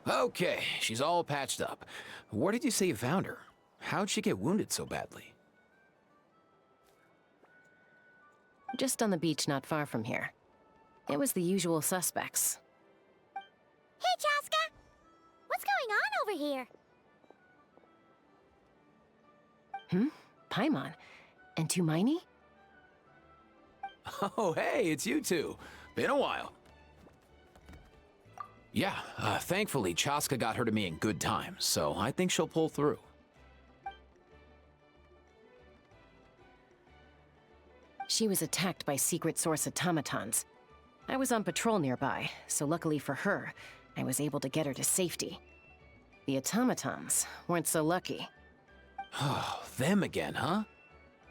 Okay, she's all patched up. Where did you say you found her? How'd she get wounded so badly? Just on the beach not far from here. It was the usual suspects. Hey, Chaska! What's going on over here? Paimon? And Tumaini? Oh, hey, it's you two. Been a while. Yeah, thankfully, Chaska got her to me in good time, so I think she'll pull through. She was attacked by secret source automatons. I was on patrol nearby, so luckily for her, I was able to get her to safety. The automatons weren't so lucky. Oh, them again, huh?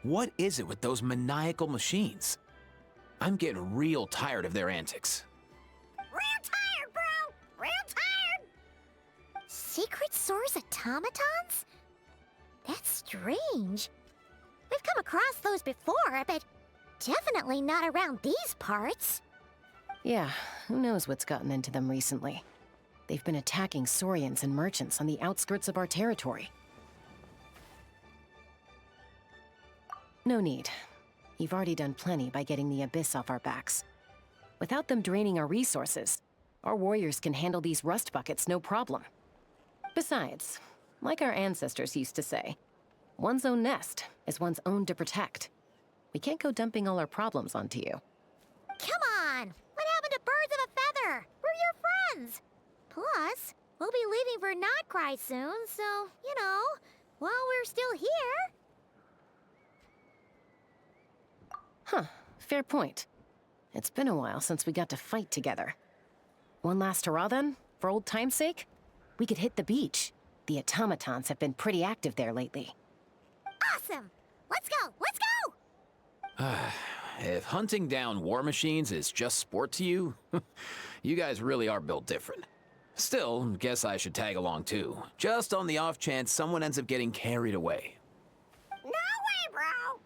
What is it with those maniacal machines? I'm getting real tired of their antics. Real tired, bro! Real tired! Secret source automatons? That's strange. We've come across those before, but definitely not around these parts. Yeah, who knows what's gotten into them recently. They've been attacking Saurians and merchants on the outskirts of our territory. No need. You've already done plenty by getting the Abyss off our backs. Without them draining our resources, our warriors can handle these rust buckets no problem. Besides, like our ancestors used to say, one's own nest is one's own to protect. We can't go dumping all our problems onto you. Come on! What happened to birds of a feather? We're your friends! Plus, we'll be leaving for Notcry soon, so, you know, while we're still here... Huh, fair point. It's been a while since we got to fight together. One last hurrah then, for old time's sake? We could hit the beach. The automatons have been pretty active there lately. Awesome! Let's go! Let's go! If hunting down war machines is just sport to you, you guys really are built different. Still, guess I should tag along too, just on the off chance someone ends up getting carried away. No way, bro!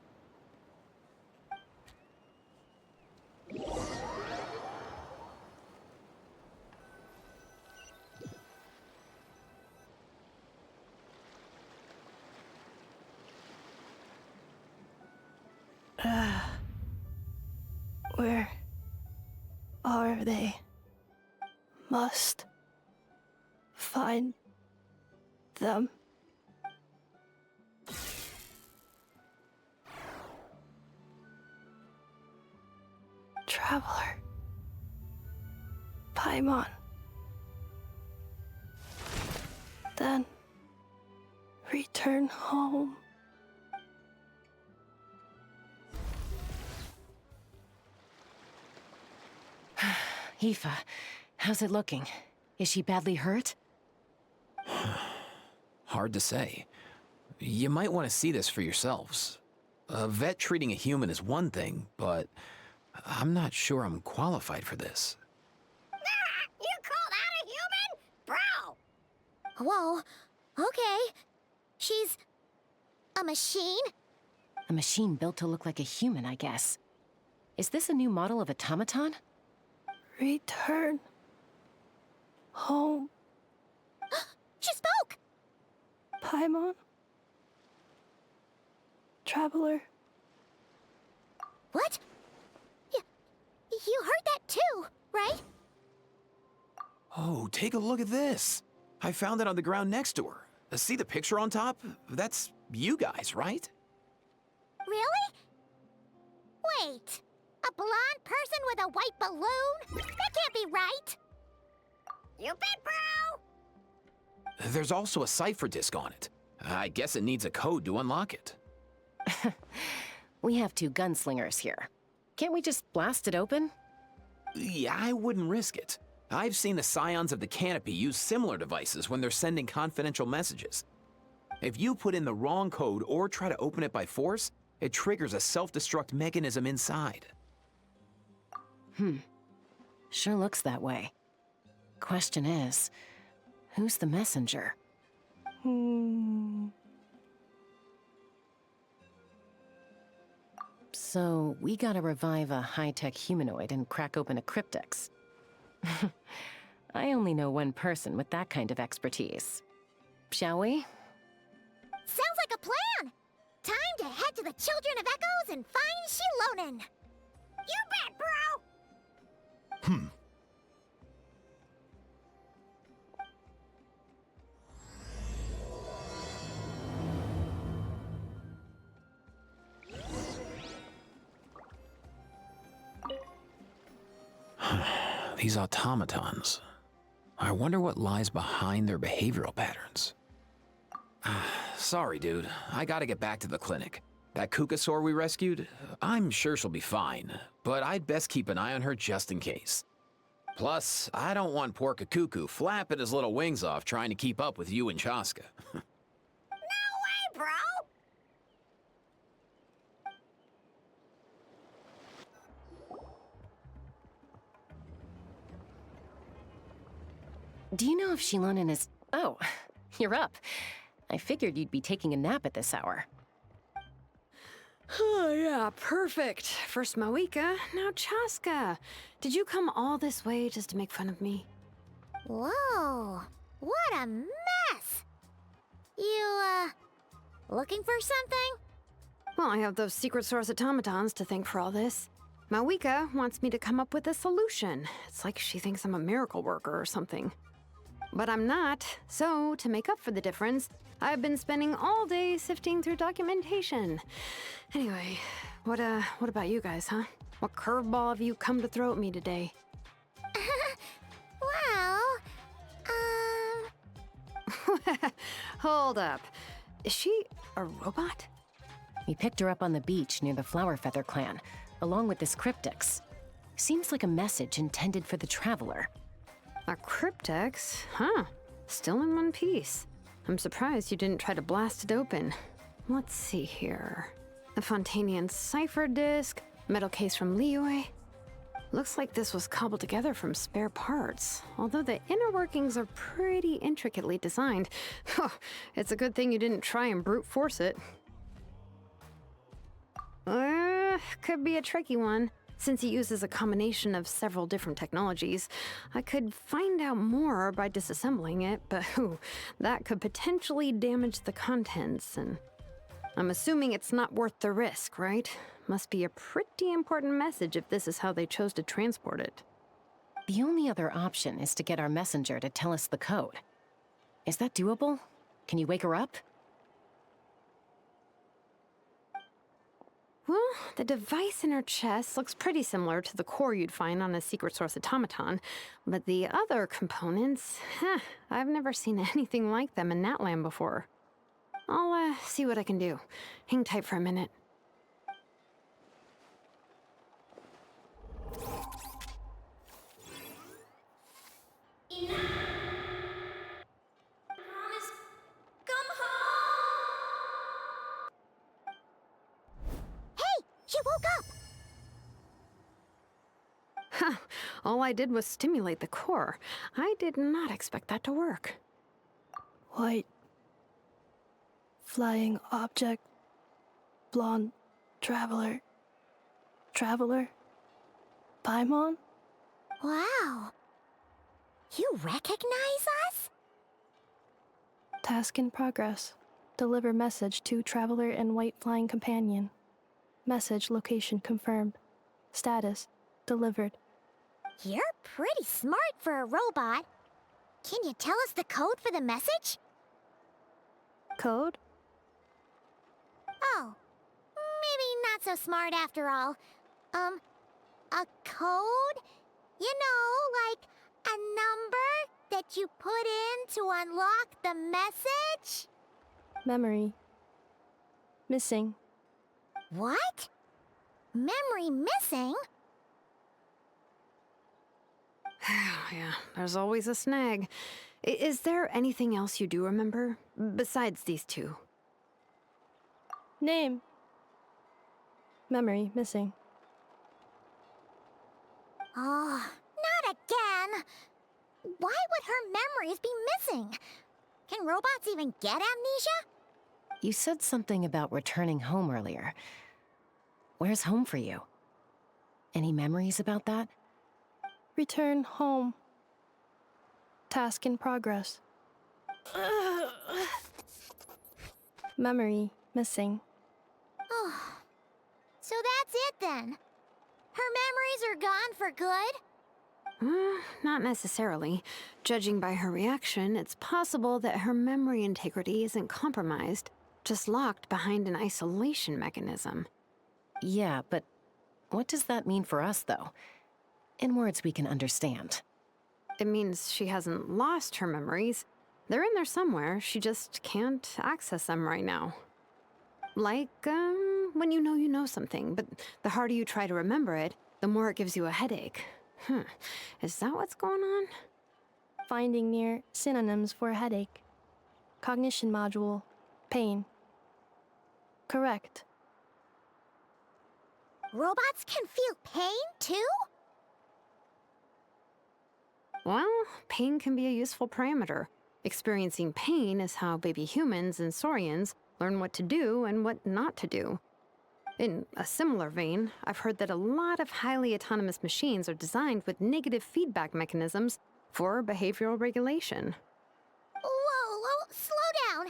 Where are they? Must find them. Traveler. Paimon. Then return home. Aoife, how's it looking? Is she badly hurt? Hard to say. You might want to see this for yourselves. A vet treating a human is one thing, but I'm not sure I'm qualified for this. You call that a human? Bro! Whoa, okay. She's... a machine? A machine built to look like a human, I guess. Is this a new model of automaton? Return home. She spoke! Paimon. Traveler. What? You heard that too, right? Oh, take a look at this. I found it on the ground next to her. See the picture on top? That's you guys, right? Really? Wait, a blonde person with a white balloon? That can't be right. You bet, bro! There's also a cipher disk on it. I guess it needs a code to unlock it. We have two gunslingers here. Can't we just blast it open? Yeah, I wouldn't risk it. I've seen the Scions of the Canopy use similar devices when they're sending confidential messages. If you put in the wrong code or try to open it by force, it triggers a self-destruct mechanism inside. Sure looks that way. Question is, Who's the messenger? So, we gotta revive a high-tech humanoid and crack open a cryptex. I only know one person with that kind of expertise. Shall we? Sounds like a plan! Time to head to the Children of Echoes and find Shilonen! You bet, bro! These automatons. I wonder what lies behind their behavioral patterns. Sorry, dude. I gotta get back to the clinic. That Kukasaur we rescued, I'm sure she'll be fine, but I'd best keep an eye on her just in case. Plus, I don't want poor Kakuku flapping his little wings off trying to keep up with you and Chaska. No way, bro! Do you know if Shilonen is... Oh, you're up. I figured you'd be taking a nap at this hour. Oh, yeah, perfect. First Mawika, now Chaska. Did you come all this way just to make fun of me? Whoa, what a mess! You, looking for something? Well, I have those secret source automatons to thank for all this. Mawika wants me to come up with a solution. It's like she thinks I'm a miracle worker or something. But I'm not, so to make up for the difference, I've been spending all day sifting through documentation. Anyway, what about you guys, huh? What curveball have you come to throw at me today? Well, Hold up. Is she a robot? We picked her up on the beach near the Flowerfeather clan, along with this cryptex. Seems like a message intended for the Traveler. A cryptex? Huh. Still in one piece. I'm surprised you didn't try to blast it open. Let's see here. A Fontanian cipher disk, metal case from Liyue. Looks like this was cobbled together from spare parts, although the inner workings are pretty intricately designed. It's a good thing you didn't try and brute force it. Could be a tricky one. Since it uses a combination of several different technologies, I could find out more by disassembling it, but that could potentially damage the contents, and I'm assuming it's not worth the risk, right? Must be a pretty important message if this is how they chose to transport it. The only other option is to get our messenger to tell us the code. Is that doable? Can you wake her up? Well, the device in her chest looks pretty similar to the core you'd find on a secret source automaton, but the other components, I've never seen anything like them in Natlan before. I'll see what I can do. Hang tight for a minute. She woke up! Huh, all I did was stimulate the core. I did not expect that to work. White. Flying object. Blonde. Traveler. Traveler. Paimon? Wow. You recognize us? Task in progress. Deliver message to Traveler and White Flying Companion. Message location confirmed. Status delivered. You're pretty smart for a robot. Can you tell us the code for the message? Code? Oh, maybe not so smart after all. A code? You know, like a number that you put in to unlock the message? Memory. Missing. What? Memory missing? Yeah, there's always a snag. Is there anything else you do remember? Besides these two? Name. Memory missing. Oh, not again. Why would her memories be missing? Can robots even get amnesia? You said something about returning home earlier. Where's home for you? Any memories about that? Return home. Task in progress. Memory missing. Oh, so that's it then. Her memories are gone for good? Not necessarily. Judging by her reaction, it's possible that her memory integrity isn't compromised, just locked behind an isolation mechanism. Yeah, but what does that mean for us, though? In words we can understand. It means she hasn't lost her memories. They're in there somewhere, she just can't access them right now. Like, when you know something, but the harder you try to remember it, the more it gives you a headache. Is that what's going on? Finding near synonyms for headache. Cognition module. Pain. Correct. Robots can feel pain, too? Well, pain can be a useful parameter. Experiencing pain is how baby humans and saurians learn what to do and what not to do. In a similar vein, I've heard that a lot of highly autonomous machines are designed with negative feedback mechanisms for behavioral regulation. Whoa, slow down.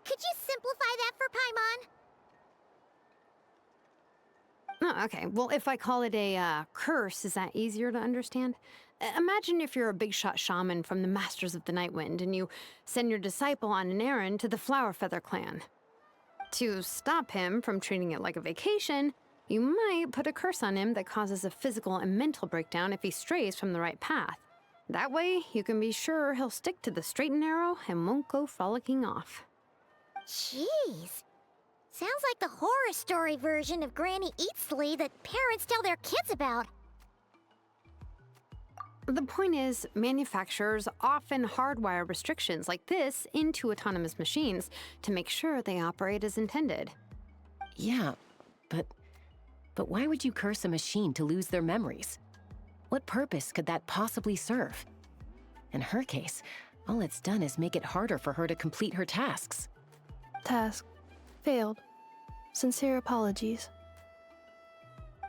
Could you simplify that for Paimon? Oh, okay. Well, if I call it a curse, is that easier to understand? Imagine if you're a big shot shaman from the Masters of the Nightwind and you send your disciple on an errand to the Flower Feather clan. To stop him from treating it like a vacation, you might put a curse on him that causes a physical and mental breakdown if he strays from the right path. That way, you can be sure he'll stick to the straight and narrow and won't go frolicking off. Jeez. Sounds like the horror story version of Granny Eatsley that parents tell their kids about. The point is, manufacturers often hardwire restrictions like this into autonomous machines to make sure they operate as intended. Yeah, but why would you curse a machine to lose their memories? What purpose could that possibly serve? In her case, all it's done is make it harder for her to complete her tasks. Task. Failed. Sincere apologies.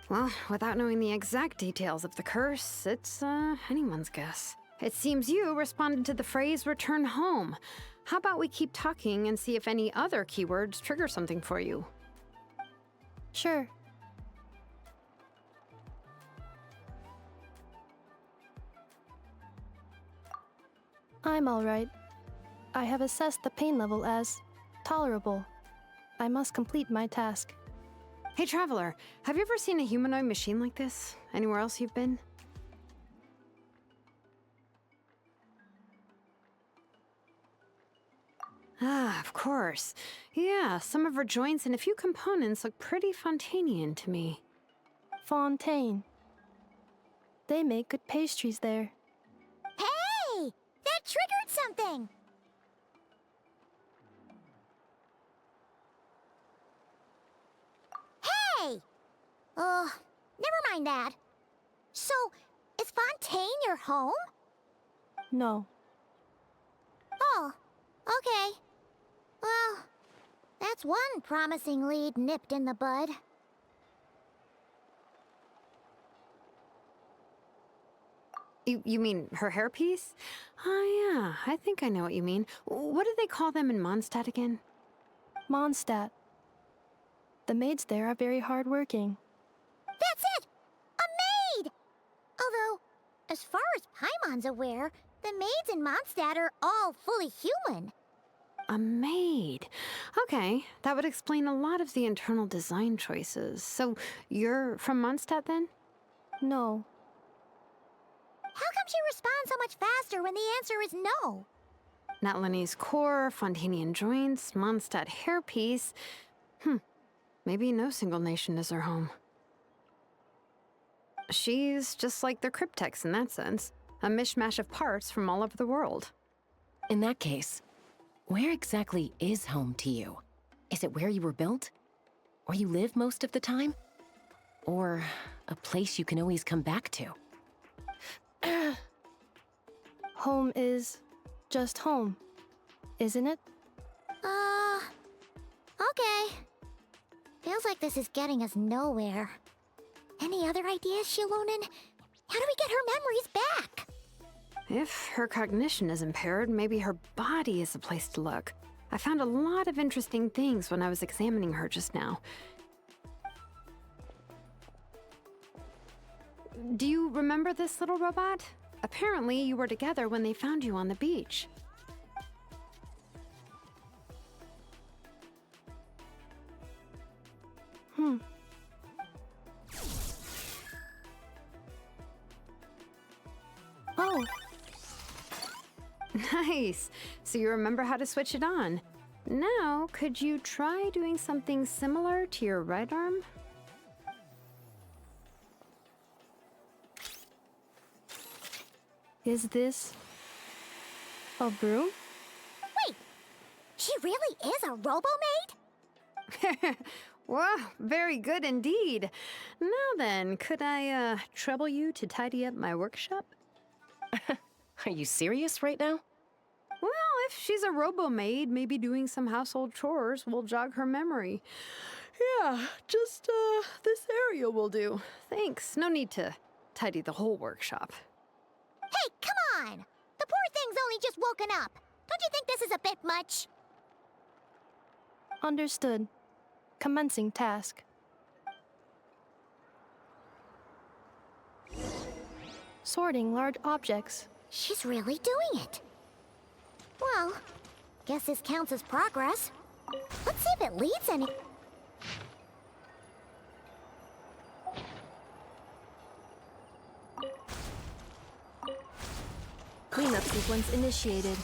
Well, without knowing the exact details of the curse, it's anyone's guess. It seems you responded to the phrase return home. How about we keep talking and see if any other keywords trigger something for you? Sure. I'm alright. I have assessed the pain level as tolerable. I must complete my task. Hey, Traveler, have you ever seen a humanoid machine like this? Anywhere else you've been? Ah, of course. Yeah, some of her joints and a few components look pretty Fontanian to me. Fontaine. They make good pastries there. Hey! That triggered something! Hey! Never mind that. So, is Fontaine your home? No. Oh, okay. Well, that's one promising lead nipped in the bud. You mean her hairpiece? Oh yeah, I think I know what you mean. What do they call them in Mondstadt again? Mondstadt. The maids there are very hardworking. That's it! A maid! Although, as far as Paimon's aware, the maids in Mondstadt are all fully human. A maid. Okay, that would explain a lot of the internal design choices. So, you're from Mondstadt then? No. How come she responds so much faster when the answer is no? Natlanese core, Fontanian joints, Mondstadt hairpiece. Maybe no single nation is her home. She's just like the Cryptex in that sense. A mishmash of parts from all over the world. In that case, where exactly is home to you? Is it where you were built? Where you live most of the time? Or a place you can always come back to? Home is just home, isn't it? Okay. Feels like this is getting us nowhere. Any other ideas, Shilonen? How do we get her memories back? If her cognition is impaired, maybe her body is the place to look. I found a lot of interesting things when I was examining her just now. Do you remember this little robot? Apparently, you were together when they found you on the beach. Oh, Nice. So you remember how to switch it on. Now, could you try doing something similar to your right arm? is this a broom? Wait, she really is a robo-maid? Wow, very good indeed. Now then, could I trouble you to tidy up my workshop? Are you serious right now? Well, if she's a robo-maid, maybe doing some household chores will jog her memory. Yeah, just this area will do. Thanks. No need to tidy the whole workshop. Hey, come on! The poor thing's only just woken up. Don't you think this is a bit much? Understood. Commencing task. Sorting large objects. She's really doing it. Well, guess this counts as progress. Let's see if it leads any... Cleanup sequence initiated.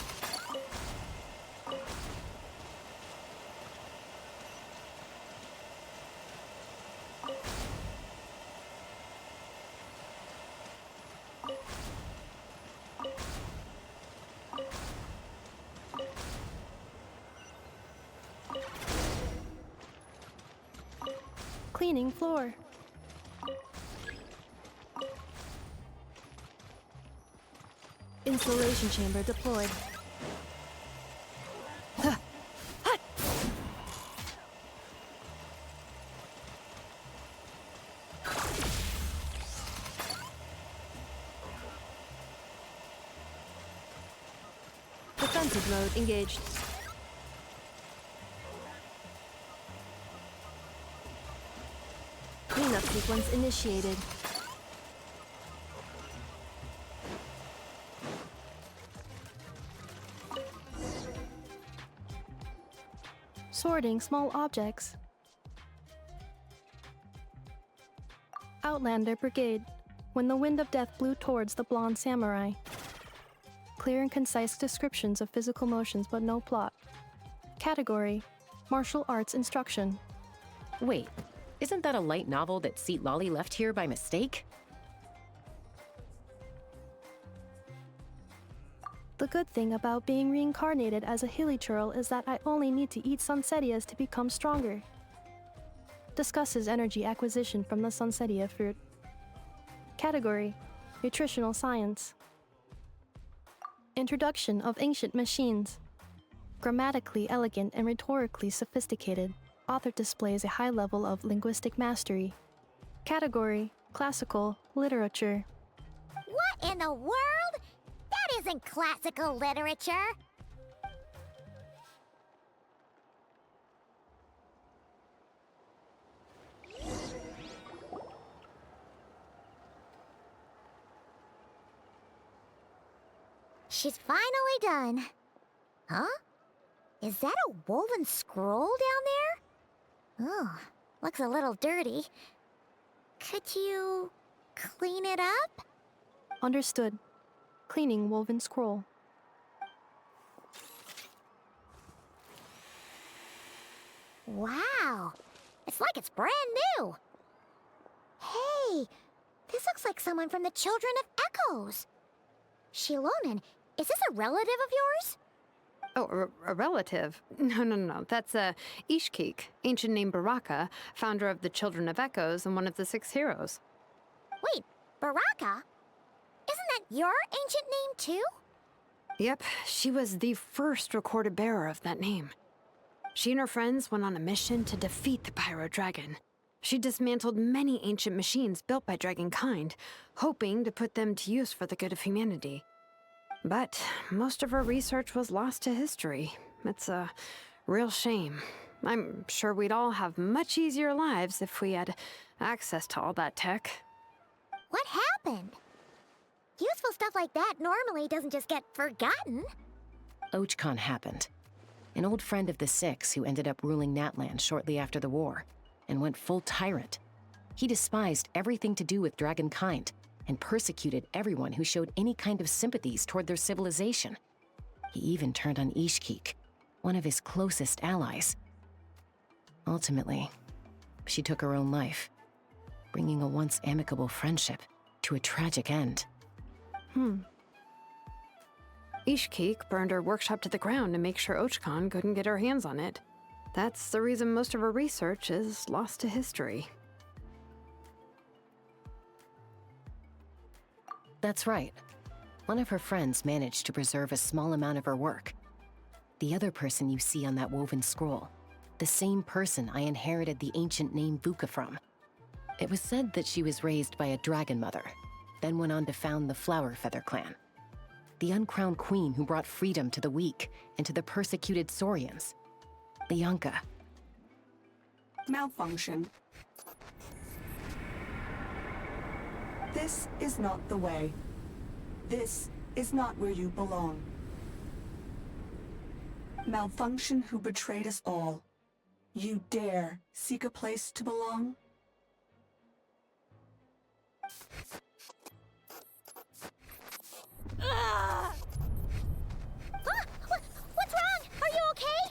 Cleaning floor. Installation chamber deployed. Defensive mode engaged. Cleanup sequence initiated. Sorting small objects. Outlander Brigade. When the wind of death blew towards the blonde samurai. Clear and concise descriptions of physical motions but no plot. Category: Martial Arts Instruction. Wait, isn't that a light novel that Seat Lolly left here by mistake? The good thing about being reincarnated as a hilly churl is that I only need to eat sunsetias to become stronger. Discusses energy acquisition from the sunsetia fruit. Category: Nutritional Science. Introduction of ancient machines. Grammatically elegant and rhetorically sophisticated, author displays a high level of linguistic mastery. Category: Classical Literature. What in the world? That isn't classical literature. She's finally done. Huh? Is that a woven scroll down there? Oh, looks a little dirty. Could you clean it up? Understood. Cleaning woven scroll. Wow, it's like it's brand new. Hey, this looks like someone from the Children of Echoes. Shilonen, is this a relative of yours? Oh, a relative? No. That's Ishkik, ancient name Baraka, founder of the Children of Echoes and one of the 6 heroes. Wait, Baraka? Isn't that your ancient name too? Yep, she was the first recorded bearer of that name. She and her friends went on a mission to defeat the Pyro Dragon. She dismantled many ancient machines built by Dragonkind, hoping to put them to use for the good of humanity. But most of her research was lost to history. It's a real shame. I'm sure we'd all have much easier lives if we had access to all that tech. What happened? Useful stuff like that normally doesn't just get forgotten. Ochcon happened. An old friend of the Six who ended up ruling Natland shortly after the war, and went full tyrant. He despised everything to do with Dragonkind, and persecuted everyone who showed any kind of sympathies toward their civilization. He even turned on Ishkik, one of his closest allies. Ultimately, she took her own life, bringing a once amicable friendship to a tragic end. Ishkik burned her workshop to the ground to make sure Ochcon couldn't get her hands on it. That's the reason most of her research is lost to history. That's right. One of her friends managed to preserve a small amount of her work. The other person you see on that woven scroll, the same person I inherited the ancient name Vuka from. It was said that she was raised by a dragon mother, then went on to found the Flower Feather clan. The uncrowned queen who brought freedom to the weak and to the persecuted Saurians. Bianca. Malfunction. This is not the way. This is not where you belong. Malfunction who betrayed us all. You dare seek a place to belong? What's wrong? Are you okay?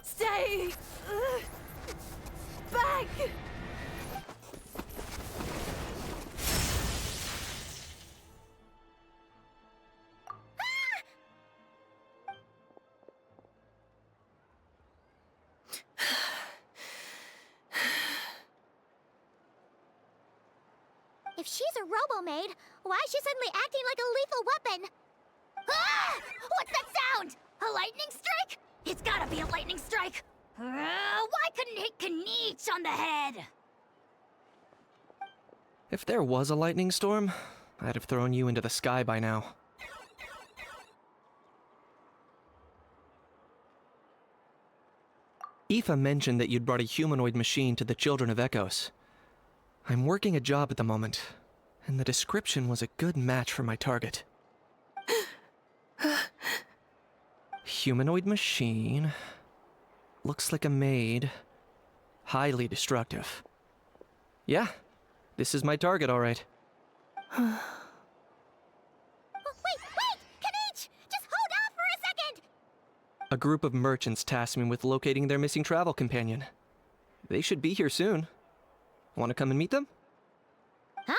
Stay back! If she's a robo-maid, why is she suddenly acting like a lethal weapon? Ah! What's that sound? A lightning strike? It's gotta be a lightning strike! Why couldn't it hit Kniech on the head? If there was a lightning storm, I'd have thrown you into the sky by now. Aoife mentioned that you'd brought a humanoid machine to the Children of Echoes. I'm working a job at the moment, and the description was a good match for my target. Humanoid machine. Looks like a maid. Highly destructive. Yeah, this is my target, all right. Wait! Kniech! Just hold off for a second! A group of merchants tasked me with locating their missing travel companion. They should be here soon. Want to come and meet them? Huh?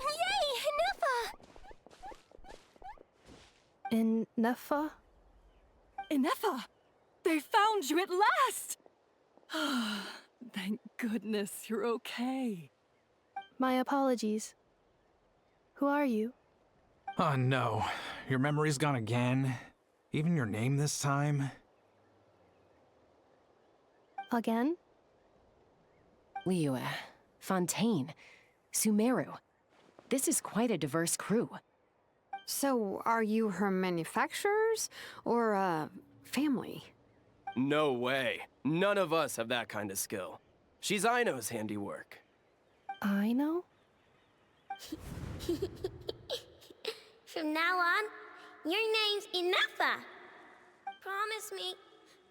Yay! Neffa! In Neffa? Ineffa! They found you at last! Thank goodness you're okay. My apologies. Who are you? Oh no, your memory's gone again? Even your name this time? Again? Liyue, Fontaine, Sumeru. This is quite a diverse crew. So, are you her manufacturers or family? No way. None of us have that kind of skill. She's Aino's handiwork. I know? From now on, your name's Ineffa. Promise me.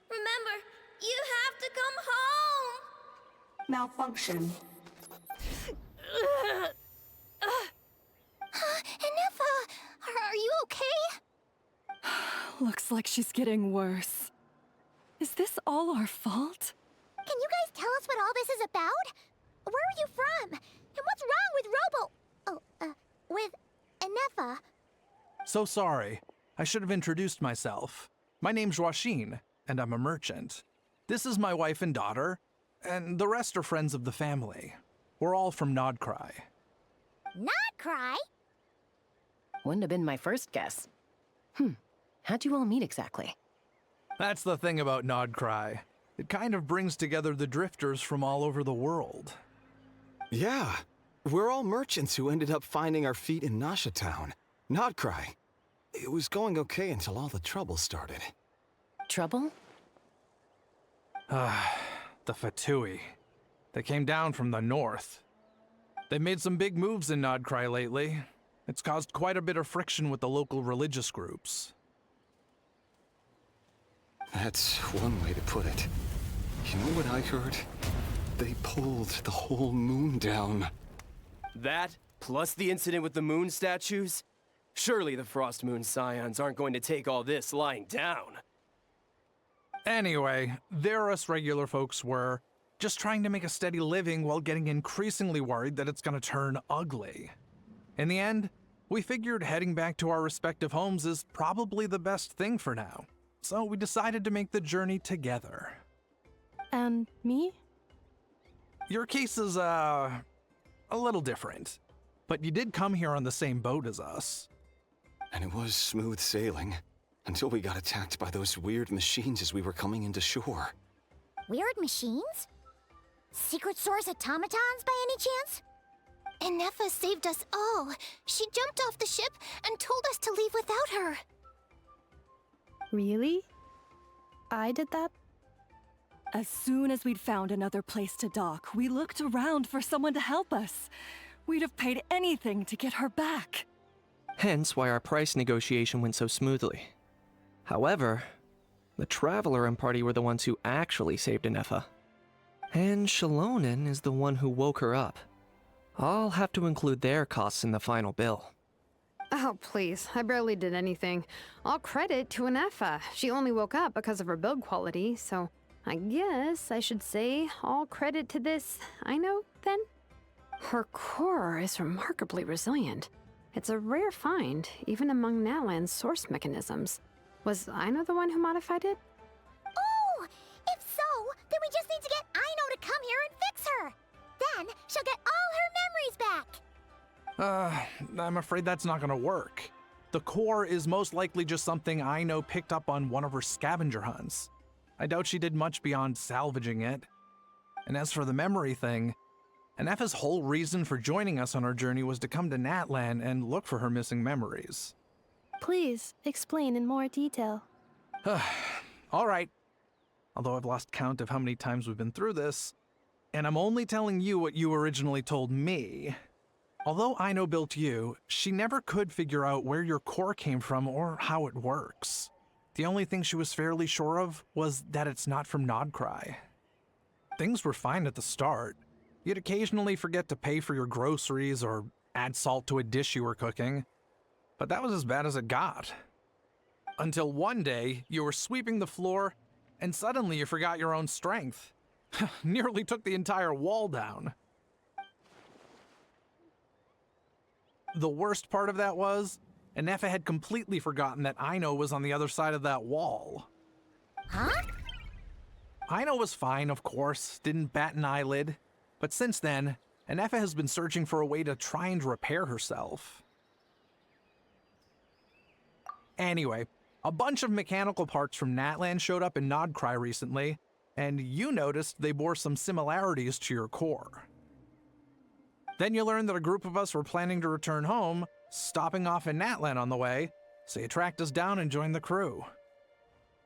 Remember, you have to come home. Malfunction. Ineffa, are you okay? Looks like she's getting worse. Is this all our fault? Can you guys tell us what all this is about? Where are you from? And what's wrong with with Ineffa? So sorry. I should have introduced myself. My name's Joachine, and I'm a merchant. This is my wife and daughter, and the rest are friends of the family. We're all from Nodcry. Not cry? Wouldn't have been my first guess. How'd you all meet exactly? That's the thing about Nodcry. It kind of brings together the drifters from all over the world. Yeah, we're all merchants who ended up finding our feet in Nasha Town. Nodcry. It was going okay until all the trouble started. Trouble? The Fatui. They came down from the north. They made some big moves in Nodcry lately. It's caused quite a bit of friction with the local religious groups. That's one way to put it. You know what I heard? They pulled the whole moon down. That, plus the incident with the moon statues? Surely the Frost Moon Scions aren't going to take all this lying down. Anyway, there us regular folks were, just trying to make a steady living while getting increasingly worried that it's gonna turn ugly. In the end, we figured heading back to our respective homes is probably the best thing for now. So we decided to make the journey together. And me? Your case is, a little different. But you did come here on the same boat as us. And it was smooth sailing, until we got attacked by those weird machines as we were coming into shore. Weird machines? Secret source automatons by any chance? Inefa saved us all. She jumped off the ship and told us to leave without her. Really? I did that? As soon as we'd found another place to dock, we looked around for someone to help us. We'd have paid anything to get her back. Hence why our price negotiation went so smoothly. However, the Traveler and party were the ones who actually saved Inefa. And Shalonen is the one who woke her up. I'll have to include their costs in the final bill. Oh, please. I barely did anything. All credit to Inefa. She only woke up because of her build quality, so I guess I should say all credit to this Aino, then? Her core is remarkably resilient. It's a rare find, even among Natlan's source mechanisms. Was Aino the one who modified it? Oh! If so, then we just need to get Aino to come here and fix her. Then she'll get all her memories back. I'm afraid that's not gonna work. The core is most likely just something Aino picked up on one of her scavenger hunts. I doubt she did much beyond salvaging it. And as for the memory thing, Inefa's whole reason for joining us on our journey was to come to Natlan and look for her missing memories. Please, explain in more detail. All right. Although I've lost count of how many times we've been through this, and I'm only telling you what you originally told me. Although Aino built you, she never could figure out where your core came from or how it works. The only thing she was fairly sure of was that it's not from Nodcry. Things were fine at the start. You'd occasionally forget to pay for your groceries or add salt to a dish you were cooking, but that was as bad as it got. Until one day, you were sweeping the floor, and suddenly you forgot your own strength. Nearly took the entire wall down. The worst part of that was, Inefa had completely forgotten that Aino was on the other side of that wall. Huh? Aino was fine, of course, didn't bat an eyelid. But since then, Inefa has been searching for a way to try and repair herself. Anyway, a bunch of mechanical parts from Natlan showed up in Nodcry recently, and you noticed they bore some similarities to your core. Then you learned that a group of us were planning to return home, stopping off in Natlan on the way, so you tracked us down and joined the crew.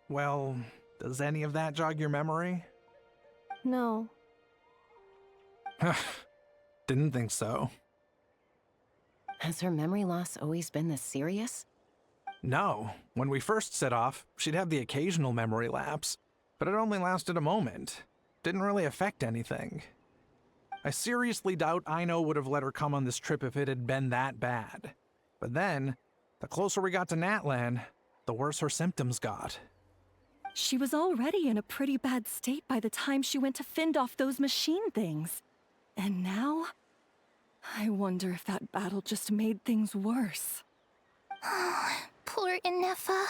Well, does any of that jog your memory? No. Didn't think so. Has her memory loss always been this serious? No. When we first set off, she'd have the occasional memory lapse, but it only lasted a moment. Didn't really affect anything. I seriously doubt Aino would have let her come on this trip if it had been that bad. But then, the closer we got to Natlan, the worse her symptoms got. She was already in a pretty bad state by the time she went to fend off those machine things. And now? I wonder if that battle just made things worse. Poor Inefa.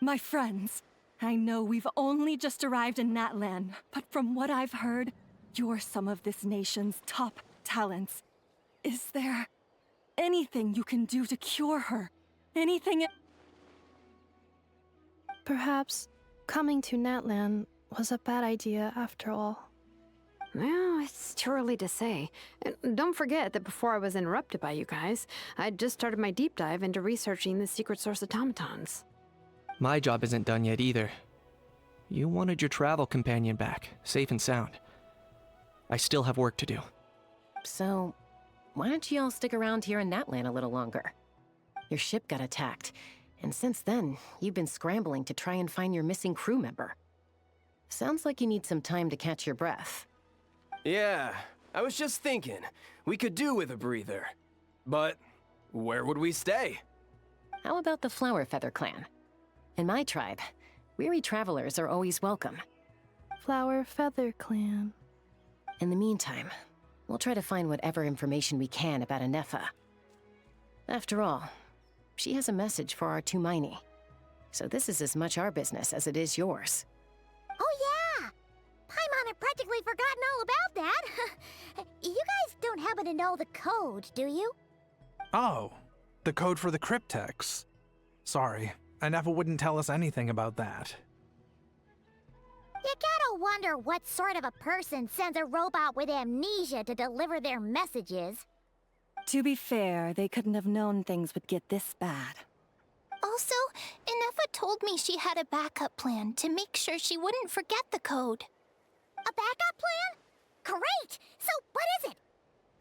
My friends, I know we've only just arrived in Natlan, but from what I've heard, you're some of this nation's top talents. Is there anything you can do to cure her? Anything? Perhaps coming to Natlan was a bad idea after all. Well, it's too early to say. And don't forget that before I was interrupted by you guys, I'd just started my deep dive into researching the secret source automatons. My job isn't done yet either. You wanted your travel companion back, safe and sound. I still have work to do. So, why don't you all stick around here in Natlan a little longer? Your ship got attacked, and since then, you've been scrambling to try and find your missing crew member. Sounds like you need some time to catch your breath. Yeah, I was just thinking, we could do with a breather. But where would we stay? How about the Flower Feather clan? In my tribe, weary travelers are always welcome. Flower Feather Clan. In the meantime, we'll try to find whatever information we can about Anefa. After all, she has a message for our Tumaini. So this is as much our business as it is yours. Oh yeah! Paimon had practically forgotten all about that. You guys don't happen to know the code, do you? Oh, the code for the cryptex. Sorry, Anefa wouldn't tell us anything about that. You gotta wonder what sort of a person sends a robot with amnesia to deliver their messages. To be fair, they couldn't have known things would get this bad. Also, Anefa told me she had a backup plan to make sure she wouldn't forget the code. A backup plan? Great! So what is it?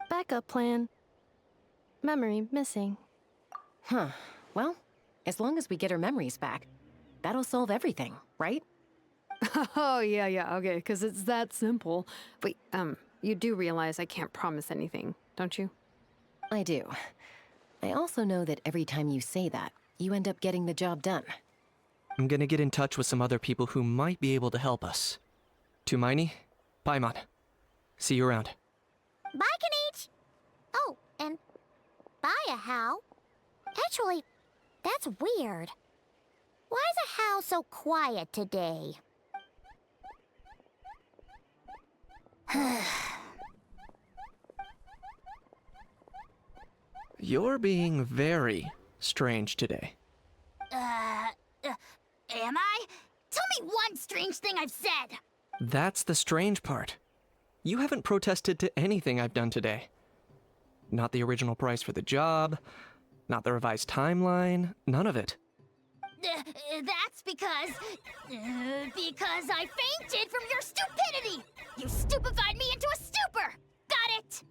Backup plan. Memory missing. Huh. Well, as long as we get her memories back, that'll solve everything, right? Oh, yeah, okay, because it's that simple. Wait, you do realize I can't promise anything, don't you? I do. I also know that every time you say that, you end up getting the job done. I'm gonna get in touch with some other people who might be able to help us. Tumaini, Paimon. See you around. Bye, Kanich! Oh, and bye, How. Actually, that's weird. Why is How so quiet today? You're being very strange today. Am I? Tell me one strange thing I've said! That's the strange part. You haven't protested to anything I've done today. Not the original price for the job, not the revised timeline, none of it. That's because I fainted from your stupidity! You stupefied me into a stupor! Got it?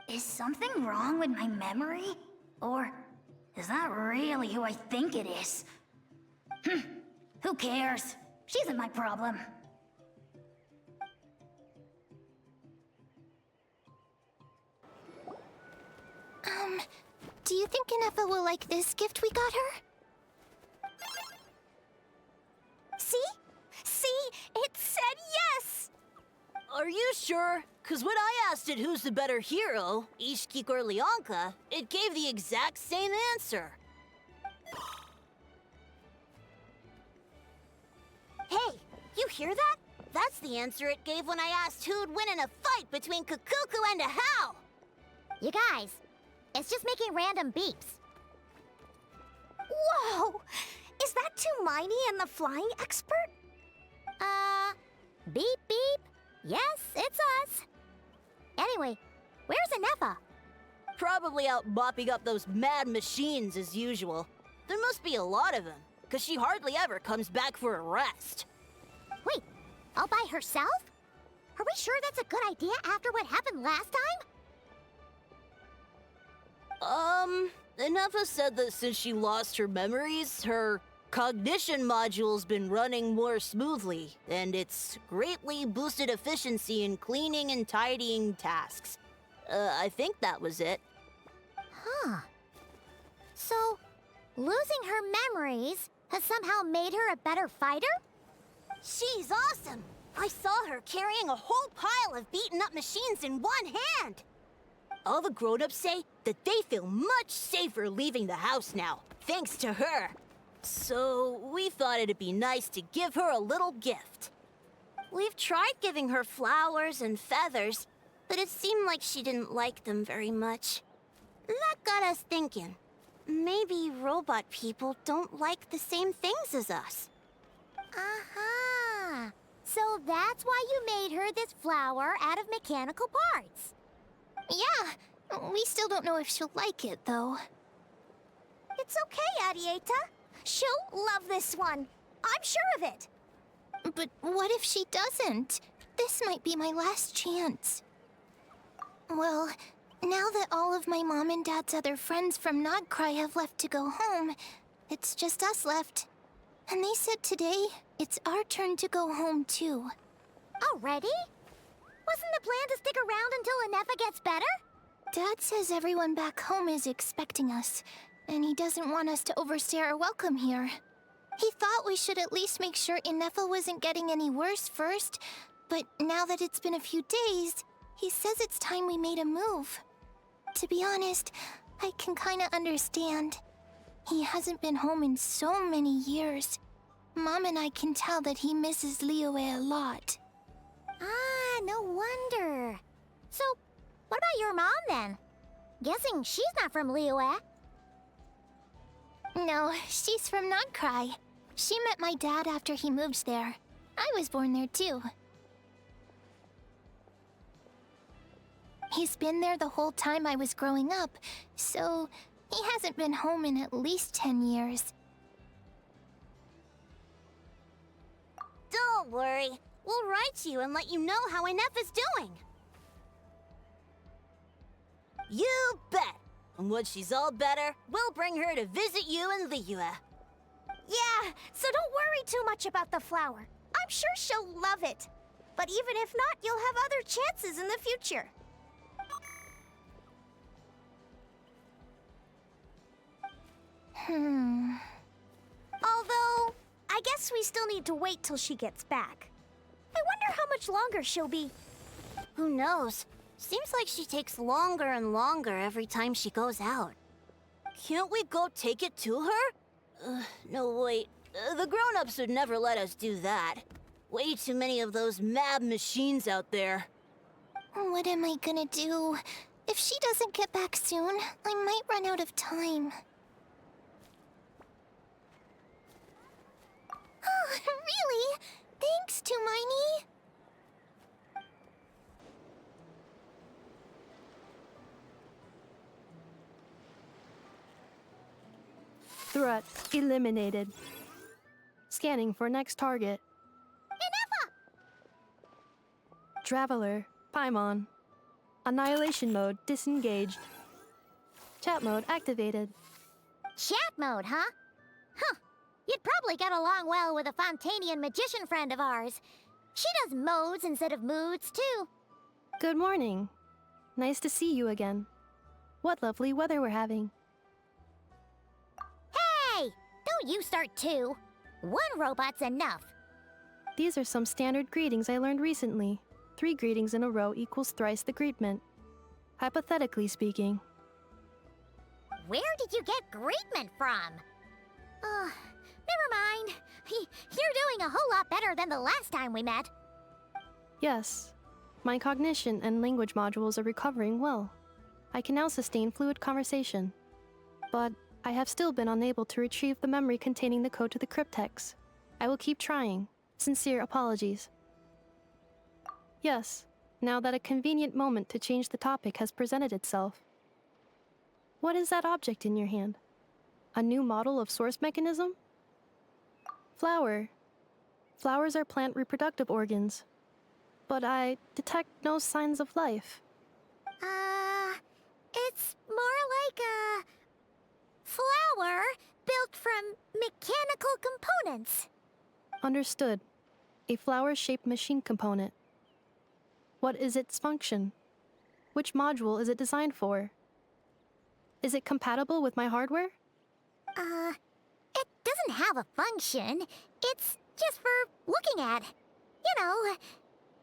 Is something wrong with my memory? Or is that really who I think it is? Who cares? She isn't my problem. Do you think Anefa will like this gift we got her? See? See? It said yes! Are you sure? Cause when I asked it who's the better hero, Ishkik or Leonka, it gave the exact same answer. Hey, you hear that? That's the answer it gave when I asked who'd win in a fight between Kukuku and Ahau! You guys, it's just making random beeps. Whoa! Is that Tumaini and the flying expert? Beep beep. Yes, it's us. Anyway, where's Anefa? Probably out mopping up those mad machines as usual. There must be a lot of them, cause she hardly ever comes back for a rest. Wait, all by herself? Are we sure that's a good idea after what happened last time? Anefa said that since she lost her memories, her cognition module's been running more smoothly, and it's greatly boosted efficiency in cleaning and tidying tasks. I think that was it. Huh. So, losing her memories has somehow made her a better fighter? She's awesome! I saw her carrying a whole pile of beaten up machines in one hand! All the grown-ups say that they feel much safer leaving the house now, thanks to her. So we thought it'd be nice to give her a little gift. We've tried giving her flowers and feathers, but it seemed like she didn't like them very much. That got us thinking. Maybe robot people don't like the same things as us. Uh-huh. So that's why you made her this flower out of mechanical parts. Yeah, we still don't know if she'll like it, though. It's okay, Arieta. She'll love this one. I'm sure of it. But what if she doesn't? This might be my last chance. Well, now that all of my mom and dad's other friends from Nodcry have left to go home, it's just us left. And they said today, it's our turn to go home too. Already? Wasn't the plan to stick around until Inefa gets better? Dad says everyone back home is expecting us, and he doesn't want us to overstay our welcome here. He thought we should at least make sure Inefa wasn't getting any worse first, but now that it's been a few days, he says it's time we made a move. To be honest, I can kinda understand. He hasn't been home in so many years. Mom and I can tell that he misses Liyue a lot. Ah, no wonder. So, what about your mom then? Guessing she's not from Liyue. No, she's from Nodcry. She met my dad after he moved there. I was born there too. He's been there the whole time I was growing up, so he hasn't been home in at least 10 years. Don't worry. We'll write you and let you know how Inefa's doing. You bet. And when she's all better, we'll bring her to visit you in Liyue. Yeah, so don't worry too much about the flower. I'm sure she'll love it. But even if not, you'll have other chances in the future. Although, I guess we still need to wait till she gets back. I wonder how much longer she'll be. Who knows? Seems like she takes longer and longer every time she goes out. Can't we go take it to her? No, wait. The grown-ups would never let us do that. Way too many of those mad machines out there. What am I gonna do? If she doesn't get back soon, I might run out of time. Oh, really? Thanks, Tumaini. Threat eliminated. Scanning for next target. Traveler, Paimon. Annihilation mode disengaged. Chat mode activated. Chat mode, huh? Huh. You'd probably get along well with a Fontanian magician friend of ours. She does modes instead of moods, too. Good morning. Nice to see you again. What lovely weather we're having. Hey! Don't you start too. One robot's enough. These are some standard greetings I learned recently. 3 greetings in a row equals thrice the greetment. Hypothetically speaking. Where did you get greetment from? Never mind. You're doing a whole lot better than the last time we met. Yes. My cognition and language modules are recovering well. I can now sustain fluid conversation. But I have still been unable to retrieve the memory containing the code to the cryptex. I will keep trying. Sincere apologies. Yes, now that a convenient moment to change the topic has presented itself. What is that object in your hand? A new model of source mechanism? Flower. Flowers are plant reproductive organs. But I detect no signs of life. It's more like a flower built from mechanical components. Understood. A flower-shaped machine component. What is its function? Which module is it designed for? Is it compatible with my hardware? It doesn't have a function. It's just for looking at. You know,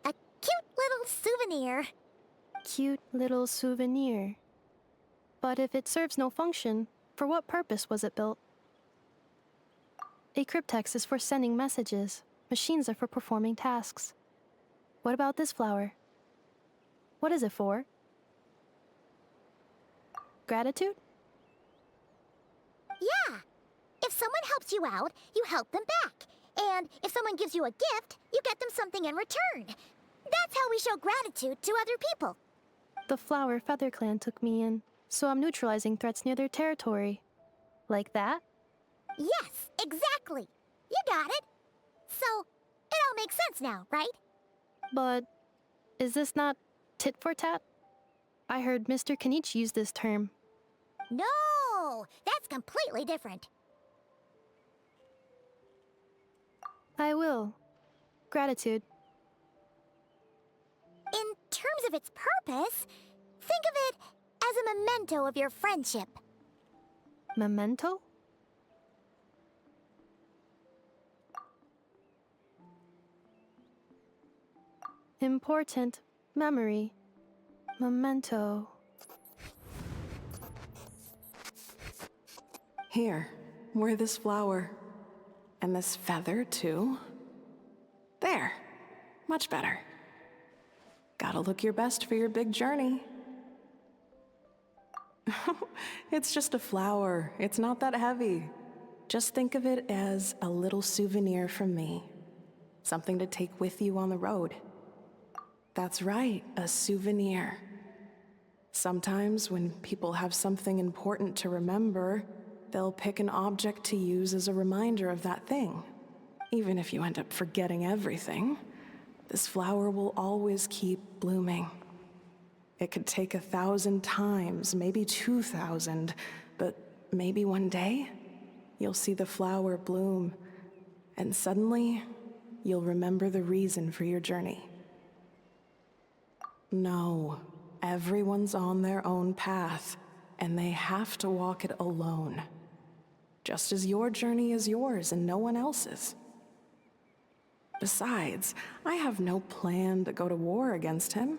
a cute little souvenir. Cute little souvenir. But if it serves no function, for what purpose was it built? A cryptex is for sending messages. Machines are for performing tasks. What about this flower? What is it for? Gratitude? Yeah. If someone helps you out, you help them back. And if someone gives you a gift, you get them something in return. That's how we show gratitude to other people. The Flower Feather Clan took me in, so I'm neutralizing threats near their territory. Like that? Yes, exactly. You got it. So, it all makes sense now, right? But is this not tit for tat? I heard Mr. Kenichi use this term. No, that's completely different. I will. Gratitude. In terms of its purpose, think of it as a memento of your friendship. Memento? Important memory. Memento. Here, wear this flower. And this feather, too. There. Much better. Gotta look your best for your big journey. It's just a flower. It's not that heavy. Just think of it as a little souvenir from me. Something to take with you on the road. That's right, a souvenir. Sometimes when people have something important to remember, they'll pick an object to use as a reminder of that thing. Even if you end up forgetting everything, this flower will always keep blooming. It could take 1,000 times, maybe 2,000, but maybe one day, you'll see the flower bloom, and suddenly, you'll remember the reason for your journey. No, everyone's on their own path, and they have to walk it alone. Just as your journey is yours and no one else's. Besides, I have no plan to go to war against him.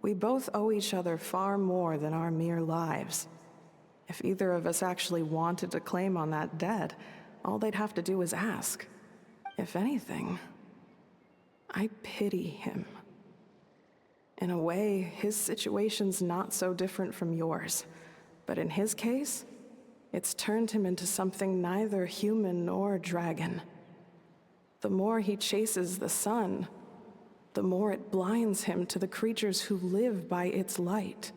We both owe each other far more than our mere lives. If either of us actually wanted to claim on that debt, all they'd have to do is ask. If anything, I pity him. In a way, his situation's not so different from yours. But in his case, it's turned him into something neither human nor dragon. The more he chases the sun, the more it blinds him to the creatures who live by its light.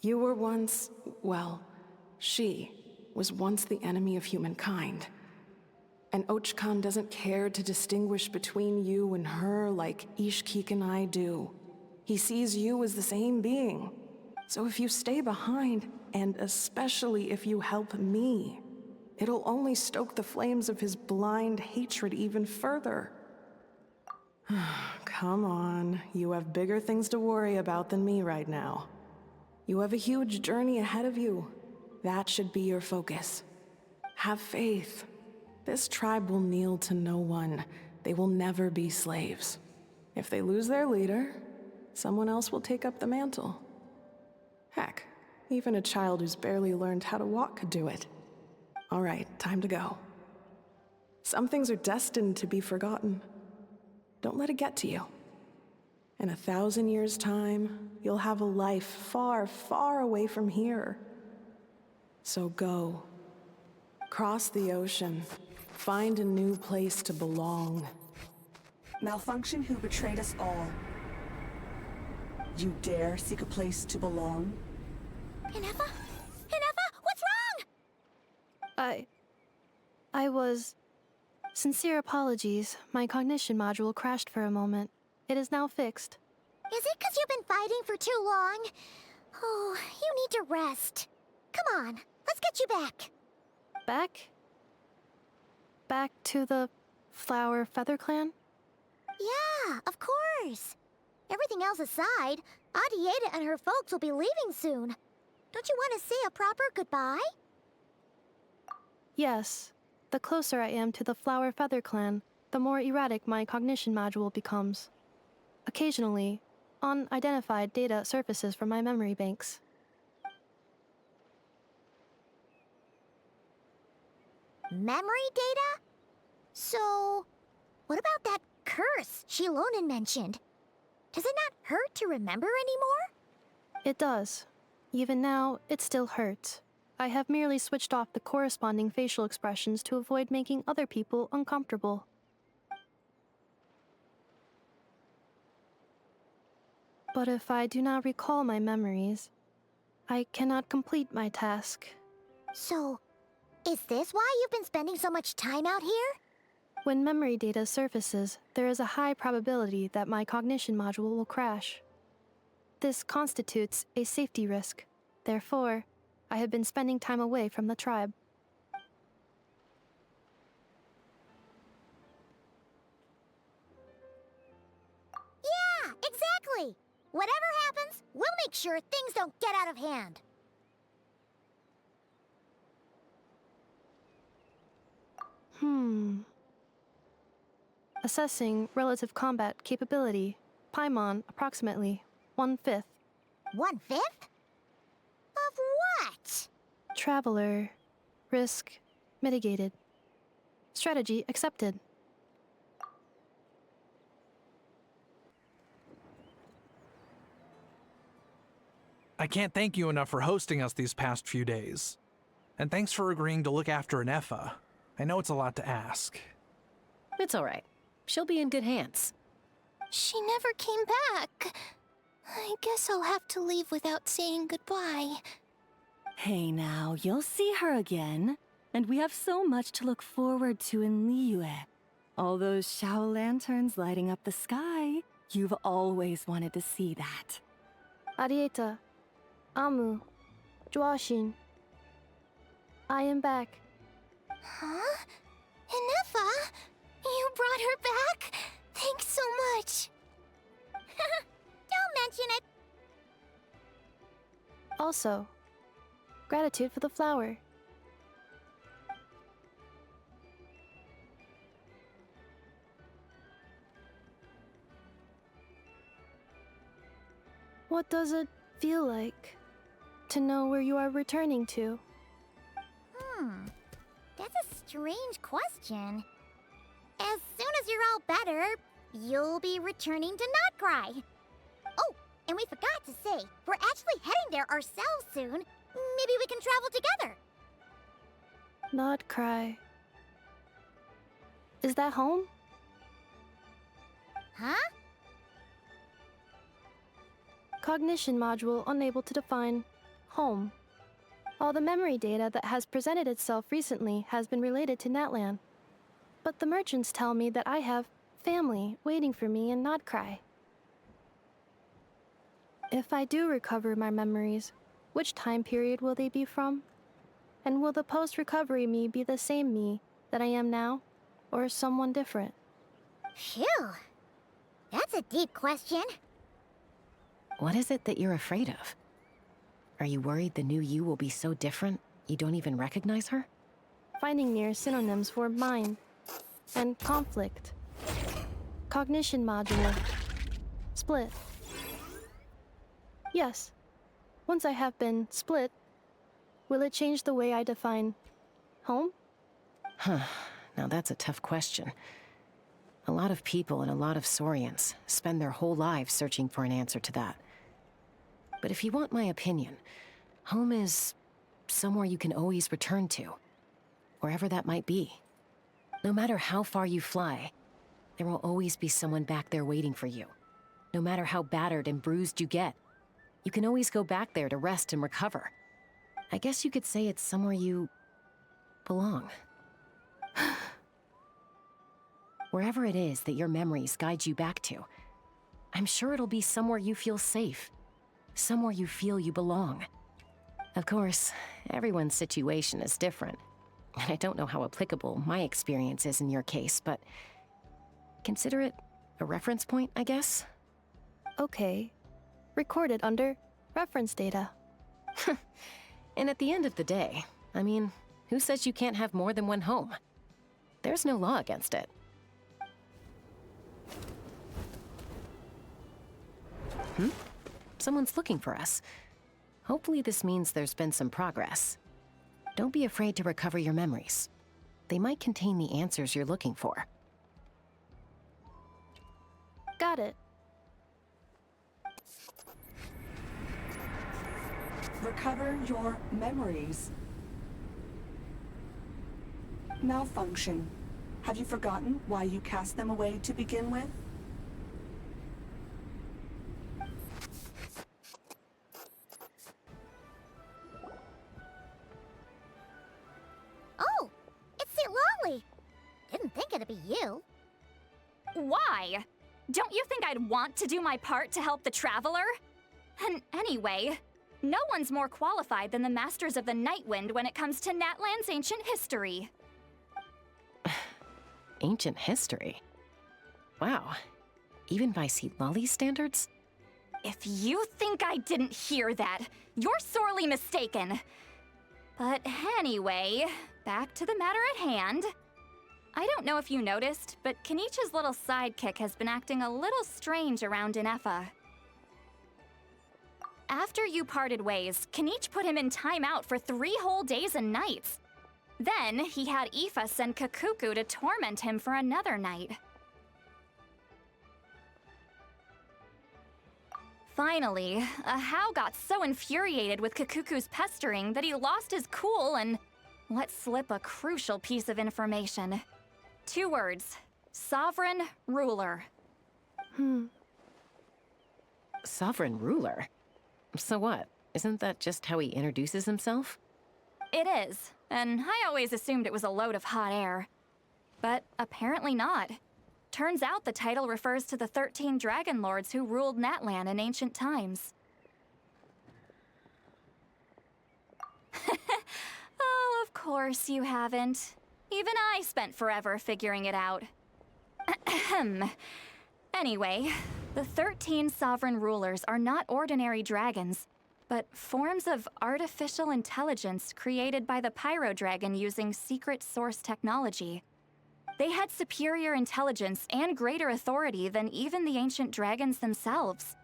You were once, well, she was once the enemy of humankind. And Ochkan doesn't care to distinguish between you and her like Ishkik and I do. He sees you as the same being. So if you stay behind, and especially if you help me, it'll only stoke the flames of his blind hatred even further. Come on, you have bigger things to worry about than me right now. You have a huge journey ahead of you. That should be your focus. Have faith. This tribe will kneel to no one. They will never be slaves. If they lose their leader, someone else will take up the mantle. Heck, even a child who's barely learned how to walk could do it. All right, time to go. Some things are destined to be forgotten. Don't let it get to you. In 1,000 years' time, you'll have a life far, far away from here. So go. Cross the ocean. Find a new place to belong. Malfunction who betrayed us all. You dare seek a place to belong? Inefa? Inefa, what's wrong? I was... Sincere apologies. My cognition module crashed for a moment. It is now fixed. Is it 'cause you've been fighting for too long? Oh, you need to rest. Come on, let's get you back. Back? Back to the Flower Feather Clan? Yeah, of course. Everything else aside, Adieta and her folks will be leaving soon. Don't you want to say a proper goodbye? Yes. The closer I am to the Flower Feather Clan, the more erratic my cognition module becomes. Occasionally, unidentified data surfaces from my memory banks. Memory data? So, what about that curse Shilonen mentioned? Does it not hurt to remember anymore? It does. Even now, it still hurts. I have merely switched off the corresponding facial expressions to avoid making other people uncomfortable. But if I do not recall my memories, I cannot complete my task. So, is this why you've been spending so much time out here? When memory data surfaces, there is a high probability that my cognition module will crash. This constitutes a safety risk. Therefore, I have been spending time away from the tribe. Yeah, exactly! Whatever happens, we'll make sure things don't get out of hand. Assessing relative combat capability. Paimon, approximately 1/5. 1/5? Of what? Traveler. Risk mitigated. Strategy accepted. I can't thank you enough for hosting us these past few days. And thanks for agreeing to look after Nefa. I know it's a lot to ask. It's all right. She'll be in good hands. She never came back. I guess I'll have to leave without saying goodbye. Hey now, you'll see her again. And we have so much to look forward to in Liyue. All those Shao lanterns lighting up the sky. You've always wanted to see that. Arieta. Amu. Joashin. I am back. Huh? Inefa? You brought her back? Thanks so much. Don't mention it. Also, gratitude for the flower. What does it feel like to know where you are returning to? That's a strange question. As soon as you're all better, you'll be returning to Notcry. Oh, and we forgot to say, we're actually heading there ourselves soon. Maybe we can travel together. Not cry. Is that home? Huh? Cognition module unable to define home. All the memory data that has presented itself recently has been related to Natlan. But the merchants tell me that I have family waiting for me in Notcry. If I do recover my memories, which time period will they be from? And will the post-recovery me be the same me that I am now, or someone different? Phew. That's a deep question. What is it that you're afraid of? Are you worried the new you will be so different you don't even recognize her? Finding near synonyms for mind and conflict. Cognition module. Split. Yes. Once I have been split, will it change the way I define home? Huh. Now that's a tough question. A lot of people and a lot of Saurians spend their whole lives searching for an answer to that. But if you want my opinion, home is somewhere you can always return to, wherever that might be. No matter how far you fly, there will always be someone back there waiting for you. No matter how battered and bruised you get, you can always go back there to rest and recover. I guess you could say it's somewhere you belong. Wherever it is that your memories guide you back to, I'm sure it'll be somewhere you feel safe. Somewhere you feel you belong. Of course, everyone's situation is different, and I don't know how applicable my experience is in your case, but consider it a reference point, I guess? Okay. Recorded under reference data. And at the end of the day, I mean, who says you can't have more than one home? There's no law against it. Someone's looking for us. Hopefully this means there's been some progress. Don't be afraid to recover your memories. They might contain the answers you're looking for. Got it. Recover your memories. Malfunction. Have you forgotten why you cast them away to begin with? Oh, it's Lolly. Didn't think it'd be you. Why? Don't you think I'd want to do my part to help the Traveler? And anyway, no one's more qualified than the Masters of the Nightwind when it comes to Natlan's ancient history. Ancient history? Wow. Even by Lolly's standards? If you think I didn't hear that, you're sorely mistaken. But anyway, back to the matter at hand. I don't know if you noticed, but Kenichi's little sidekick has been acting a little strange around Ineffa. After you parted ways, Kenichi put him in timeout for 3 whole days and nights. Then, he had Aoife send Kakuku to torment him for another night. Finally, Ahau got so infuriated with Kakuku's pestering that he lost his cool and let slip a crucial piece of information. 2 words. Sovereign Ruler. Sovereign ruler? So what? Isn't that just how he introduces himself? It is, and I always assumed it was a load of hot air. But apparently not. Turns out the title refers to the 13 Dragon Lords who ruled Natlan in ancient times. Oh, of course you haven't. Even I spent forever figuring it out. Anyway, the 13 sovereign rulers are not ordinary dragons, but forms of artificial intelligence created by the Pyro Dragon using secret source technology. They had superior intelligence and greater authority than even the ancient dragons themselves.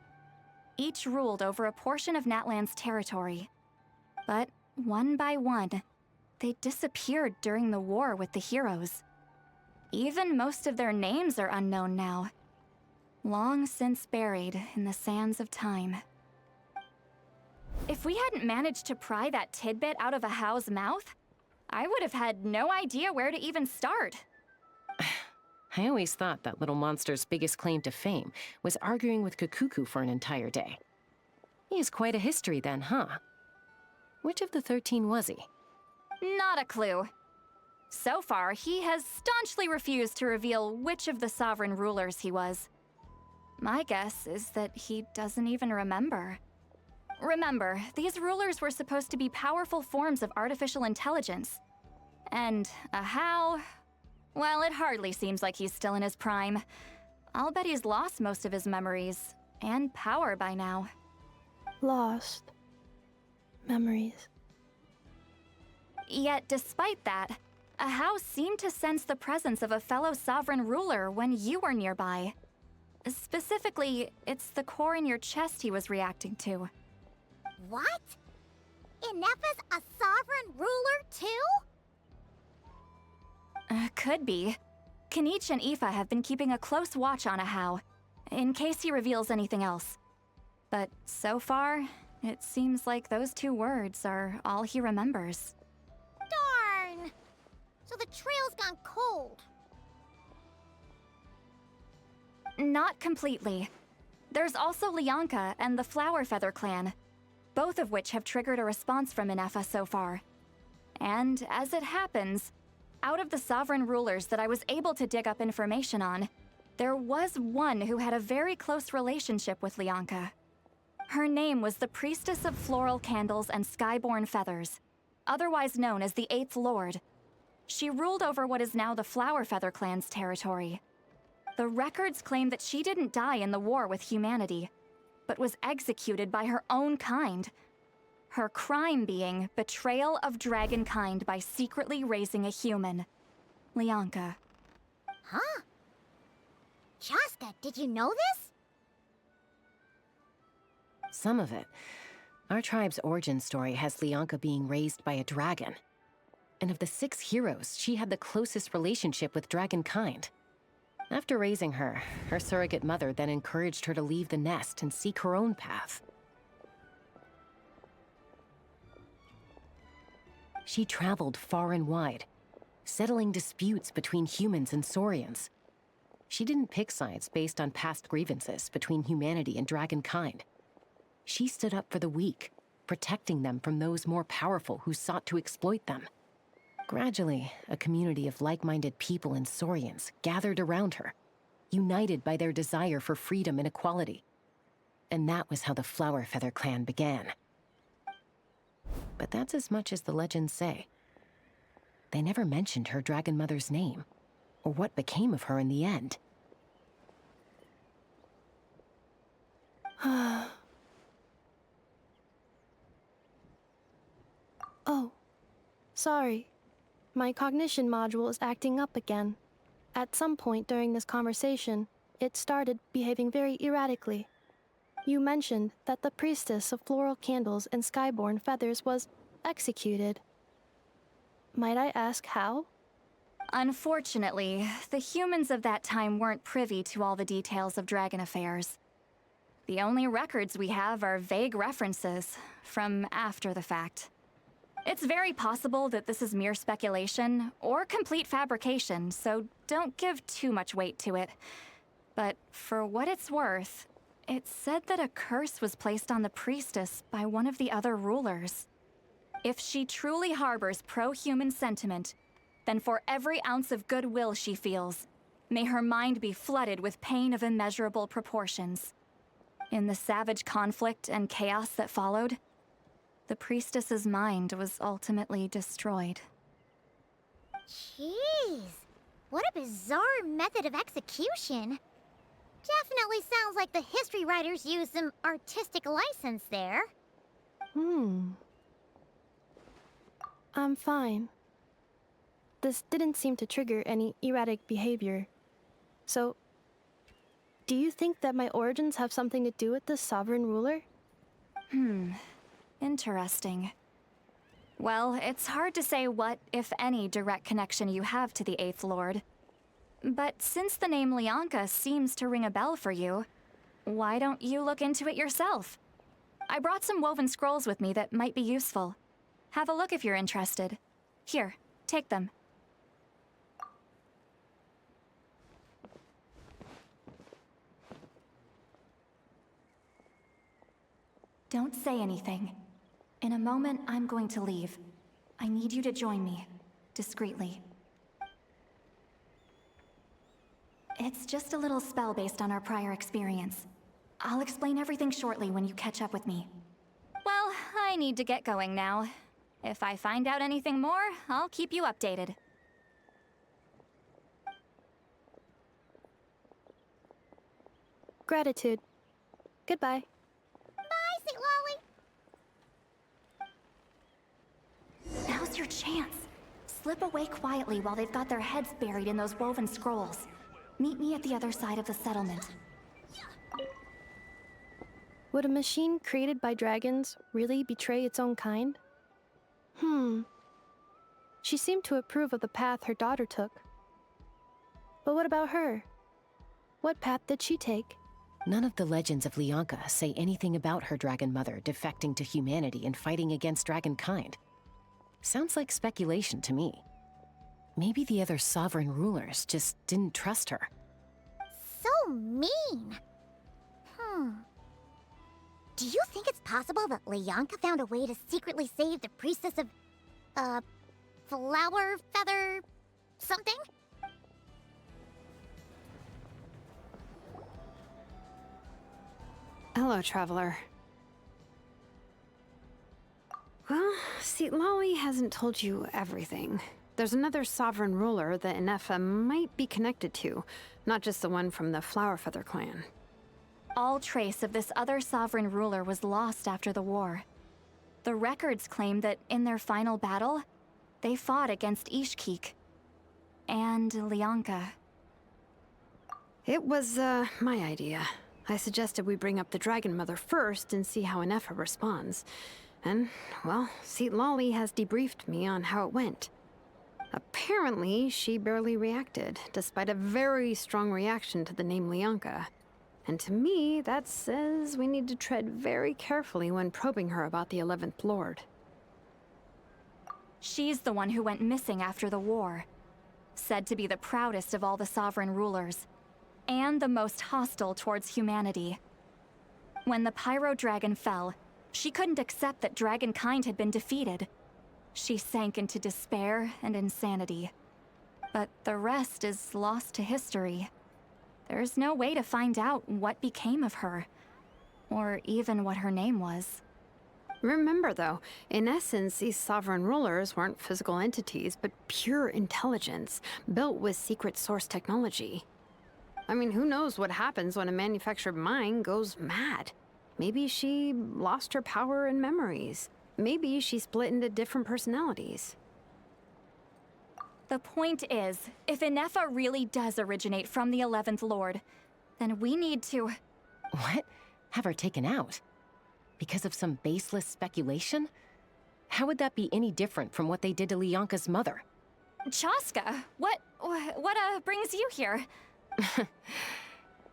Each ruled over a portion of Natlan's territory. But one by one, they disappeared during the war with the heroes. Even most of their names are unknown now. Long since buried in the sands of time. If we hadn't managed to pry that tidbit out of Ahau's mouth, I would have had no idea where to even start. I always thought that little monster's biggest claim to fame was arguing with Kakuku for an entire day. He has quite a history then, huh? Which of the 13 was he? Not a clue. So far, he has staunchly refused to reveal which of the sovereign rulers he was. My guess is that he doesn't even remember. Remember, these rulers were supposed to be powerful forms of artificial intelligence. And Ahau, well, it hardly seems like he's still in his prime. I'll bet he's lost most of his memories and power by now. Lost. Memories. Yet, despite that, Ahau seemed to sense the presence of a fellow sovereign ruler when you were nearby. Specifically, it's the core in your chest he was reacting to. What? Ineffa's a sovereign ruler too? Could be. Kenichi and Aoife have been keeping a close watch on Ahau, in case he reveals anything else. But so far, it seems like those 2 words are all he remembers. Darn! So the trail's gone cold. Not completely. There's also Lianka and the Flower Feather clan, both of which have triggered a response from Ineffa so far. And as it happens, out of the sovereign rulers that I was able to dig up information on, there was one who had a very close relationship with Lianka. Her name was the Priestess of Floral Candles and Skyborn Feathers, otherwise known as the 8th Lord. She ruled over what is now the Flower Feather clan's territory. The records claim that she didn't die in the war with humanity, but was executed by her own kind. Her crime being betrayal of dragonkind by secretly raising a human. Lianka. Huh? Shaska, did you know this? Some of it. Our tribe's origin story has Lianka being raised by a dragon. And of the 6 heroes, she had the closest relationship with dragonkind. After raising her, her surrogate mother then encouraged her to leave the nest and seek her own path. She traveled far and wide, settling disputes between humans and Saurians. She didn't pick sides based on past grievances between humanity and dragonkind. She stood up for the weak, protecting them from those more powerful who sought to exploit them. Gradually, a community of like-minded people and Saurians gathered around her, united by their desire for freedom and equality. And that was how the Flower Feather clan began. But that's as much as the legends say. They never mentioned her dragon mother's name, or what became of her in the end. Oh, sorry. My cognition module is acting up again. At some point during this conversation, it started behaving very erratically. You mentioned that the priestess of floral candles and skyborn feathers was executed. Might I ask how? Unfortunately, the humans of that time weren't privy to all the details of dragon affairs. The only records we have are vague references from after the fact. It's very possible that this is mere speculation or complete fabrication, so don't give too much weight to it. But for what it's worth, it said that a curse was placed on the priestess by one of the other rulers. If she truly harbors pro-human sentiment, then for every ounce of goodwill she feels, may her mind be flooded with pain of immeasurable proportions. In the savage conflict and chaos that followed, the priestess's mind was ultimately destroyed. Jeez, what a bizarre method of execution. Definitely sounds like the history writers used some artistic license there. I'm fine. This didn't seem to trigger any erratic behavior. So, do you think that my origins have something to do with this sovereign ruler? Interesting. Well, it's hard to say what, if any, direct connection you have to the Eighth Lord. But since the name Lianka seems to ring a bell for you, why don't you look into it yourself? I brought some woven scrolls with me that might be useful. Have a look if you're interested. Here, take them. Don't say anything. In a moment, I'm going to leave. I need you to join me, discreetly. It's just a little spell based on our prior experience. I'll explain everything shortly when you catch up with me. Well, I need to get going now. If I find out anything more, I'll keep you updated. Gratitude. Goodbye. Bye, St. Lolly. Now's your chance. Slip away quietly while they've got their heads buried in those woven scrolls. Meet me at the other side of the settlement. Would a machine created by dragons really betray its own kind? She seemed to approve of the path her daughter took. But what about her? What path did she take? None of the legends of Lianka say anything about her dragon mother defecting to humanity and fighting against dragonkind. Sounds like speculation to me. Maybe the other sovereign rulers just didn't trust her. So mean. Do you think it's possible that Lianka found a way to secretly save the priestess of, flower feather something? Hello, traveler. Well, see, Lolly hasn't told you everything. There's another sovereign ruler that Inefa might be connected to, not just the one from the Flower Feather clan. All trace of this other sovereign ruler was lost after the war. The records claim that in their final battle, they fought against Ishkik and Lianka. It was, my idea. I suggested we bring up the Dragon Mother first and see how Inefa responds. And, well, Seat Lolly has debriefed me on how it went. Apparently, she barely reacted, despite a very strong reaction to the name Lianka. And to me, that says we need to tread very carefully when probing her about the 11th Lord. She's the one who went missing after the war. Said to be the proudest of all the sovereign rulers, and the most hostile towards humanity. When the Pyro Dragon fell, she couldn't accept that dragonkind had been defeated. She sank into despair and insanity. But the rest is lost to history. There's no way to find out what became of her, or even what her name was. Remember, though, in essence, these sovereign rulers weren't physical entities, but pure intelligence, built with secret source technology. I mean, who knows what happens when a manufactured mind goes mad? Maybe she lost her power and memories. Maybe she split into different personalities. The point is, if Inefa really does originate from the 11th Lord, then we need to... What? Have her taken out? Because of some baseless speculation? How would that be any different from what they did to Lianka's mother? Chaska, what brings you here?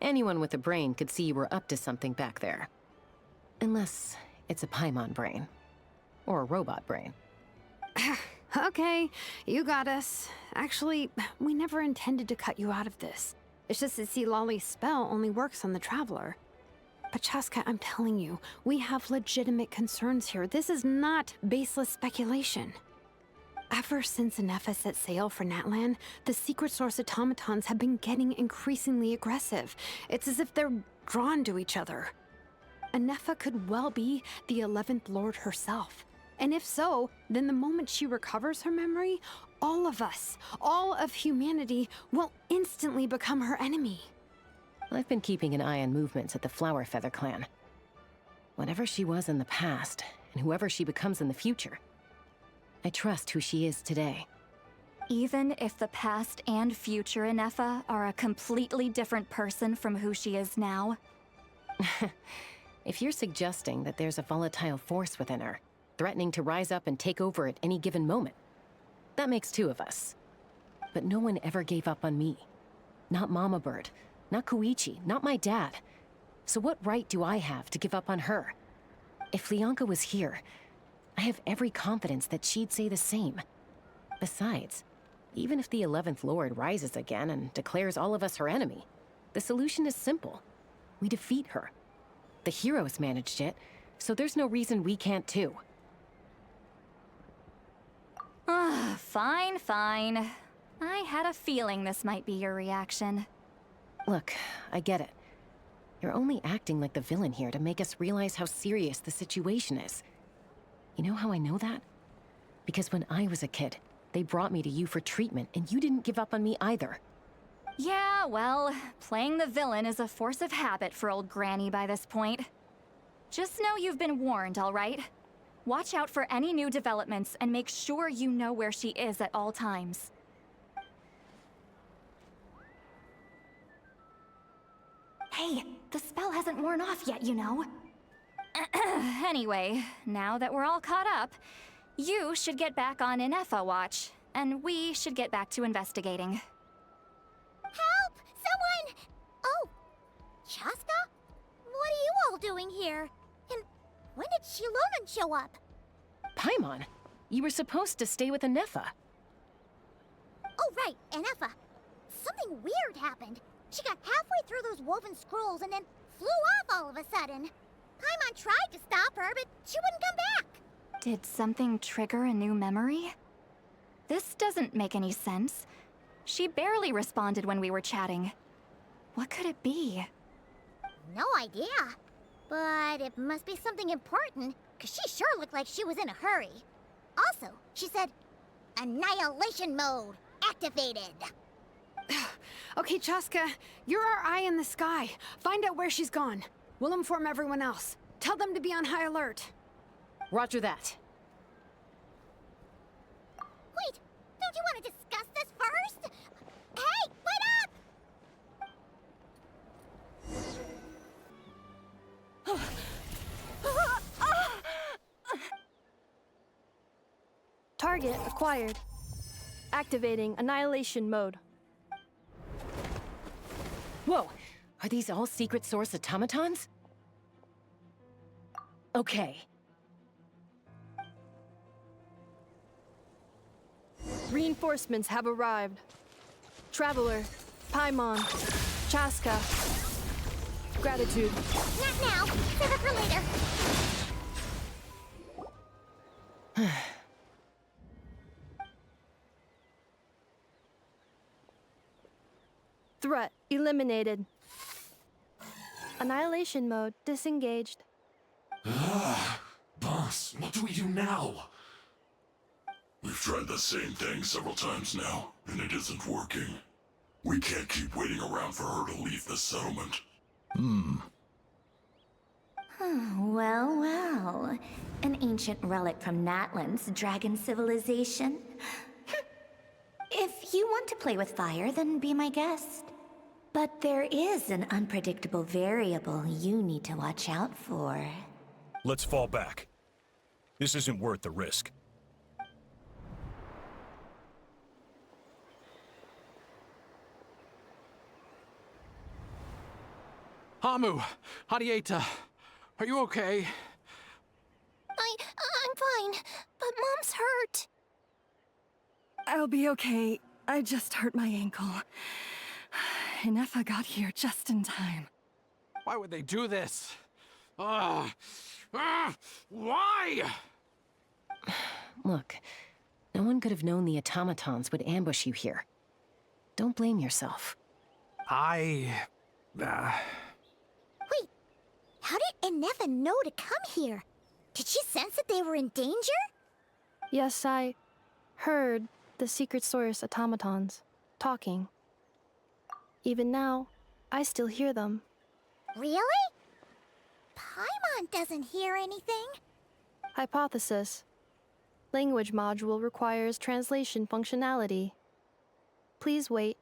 Anyone with a brain could see you were up to something back there. Unless it's a Paimon brain. Or a robot brain. Okay, you got us. Actually, we never intended to cut you out of this. It's just that Lolly's spell only works on the Traveler. But Chaska, I'm telling you, we have legitimate concerns here. This is not baseless speculation. Ever since Inefa set sail for Natlan, the secret source automatons have been getting increasingly aggressive. It's as if they're drawn to each other. Inefa could well be the 11th Lord herself. And if so, then the moment she recovers her memory, all of us, all of humanity, will instantly become her enemy. I've been keeping an eye on movements at the Flower Feather clan. Whatever she was in the past, and whoever she becomes in the future, I trust who she is today. Even if the past and future Inefa are a completely different person from who she is now? If you're suggesting that there's a volatile force within her, threatening to rise up and take over at any given moment, that makes two of us. But no one ever gave up on me. Not Mama Bird, not Koichi, not my dad. So what right do I have to give up on her? If Lianka was here, I have every confidence that she'd say the same. Besides, even if the 11th Lord rises again and declares all of us her enemy, the solution is simple. We defeat her. The heroes managed it, so there's no reason we can't too. Fine, fine. I had a feeling this might be your reaction. Look, I get it. You're only acting like the villain here to make us realize how serious the situation is. You know how I know that? Because when I was a kid, they brought me to you for treatment, and you didn't give up on me either. Yeah, well, playing the villain is a force of habit for old Granny by this point. Just know you've been warned, all right? Watch out for any new developments and make sure you know where she is at all times. Hey, the spell hasn't worn off yet, you know. Anyway, now that we're all caught up, you should get back on Inefa watch, and we should get back to investigating. Help! Someone! Oh, Chaska? What are you all doing here? And when did Shilonen show up? Paimon, you were supposed to stay with Inefa. Oh, right, Inefa. Something weird happened. She got halfway through those woven scrolls and then flew off all of a sudden. Paimon tried to stop her, but she wouldn't come back. Did something trigger a new memory? This doesn't make any sense. She barely responded when we were chatting. What could it be? No idea. But it must be something important, because she sure looked like she was in a hurry. Also, she said, Annihilation mode activated. Okay, Chaska, you're our eye in the sky. Find out where she's gone. We'll inform everyone else. Tell them to be on high alert. Roger that. Wait, don't you want to discuss this first? Hey, Target acquired. Activating Annihilation Mode. Whoa! Are these all secret source automatons? Okay. Reinforcements have arrived. Traveler, Paimon, Chaska. Gratitude. Not now. Save it for later. Threat eliminated. Annihilation mode disengaged. Boss, what do we do now? We've tried the same thing several times now, and it isn't working. We can't keep waiting around for her to leave the settlement. Well, well. An ancient relic from Natlan's dragon civilization. If you want to play with fire, then be my guest. But there is an unpredictable variable you need to watch out for. Let's fall back. This isn't worth the risk. Hamu, Hadieta, are you okay? I'm fine, but Mom's hurt. I'll be okay. I just hurt my ankle. Inefa got here just in time. Why would they do this? Why? Look, no one could have known the automatons would ambush you here. Don't blame yourself. Wait, how did Inefa know to come here? Did she sense that they were in danger? Yes, I heard the secret source automatons talking. Even now, I still hear them. Really? Paimon doesn't hear anything. Hypothesis. Language module requires translation functionality. Please wait.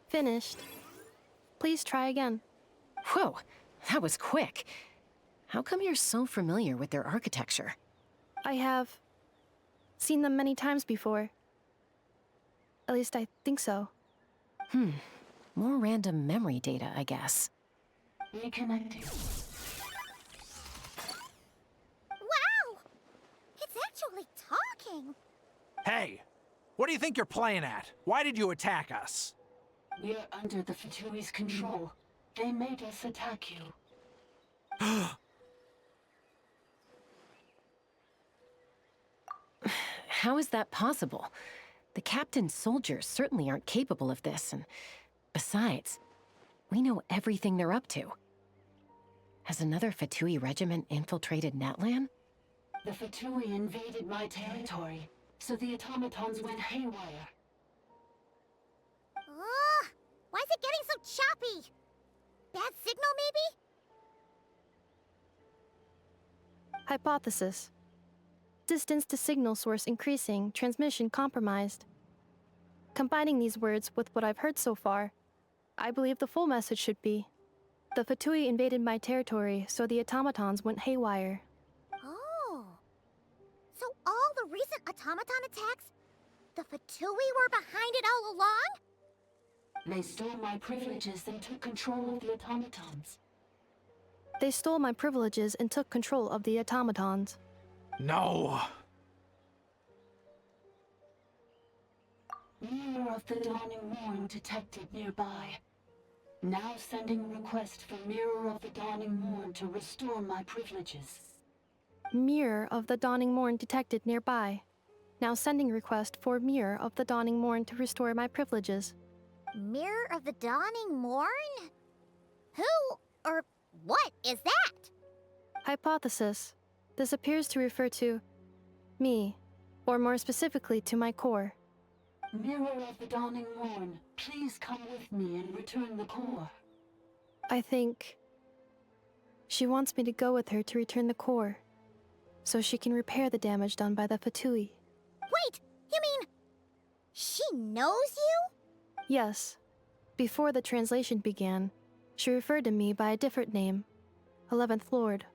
Finished. Please try again. Whoa, that was quick. How come you're so familiar with their architecture? I have seen them many times before. At least I think so. More random memory data, I guess. Reconnecting. Wow! It's actually talking! Hey, what do you think you're playing at? Why did you attack us? We're under the Fatui's control. They made us attack you. How is that possible? The captain's soldiers certainly aren't capable of this, and besides, we know everything they're up to. Has another Fatui regiment infiltrated Natlan? The Fatui invaded my territory, so the automatons went haywire. Ugh! Why is it getting so choppy? Bad signal, maybe? Hypothesis. Distance to signal source increasing, transmission compromised. Combining these words with what I've heard so far, I believe the full message should be: the Fatui invaded my territory, so the automatons went haywire. Oh. So all the recent automaton attacks, the Fatui were behind it all along? They stole my privileges and took control of the automatons. They stole my privileges and took control of the automatons. No! Mirror of the Dawning Morn detected nearby. Now sending request for Mirror of the Dawning Morn to restore my privileges. Mirror of the Dawning Morn detected nearby. Now sending request for Mirror of the Dawning Morn to restore my privileges. Mirror of the Dawning Morn? Who or what is that? Hypothesis. This appears to refer to me, or more specifically to my core. Mirror of the Dawning Morn, please come with me and return the core. I think she wants me to go with her to return the core, so she can repair the damage done by the Fatui. Wait, you mean she knows you? Yes. Before the translation began, she referred to me by a different name, 11th Lord.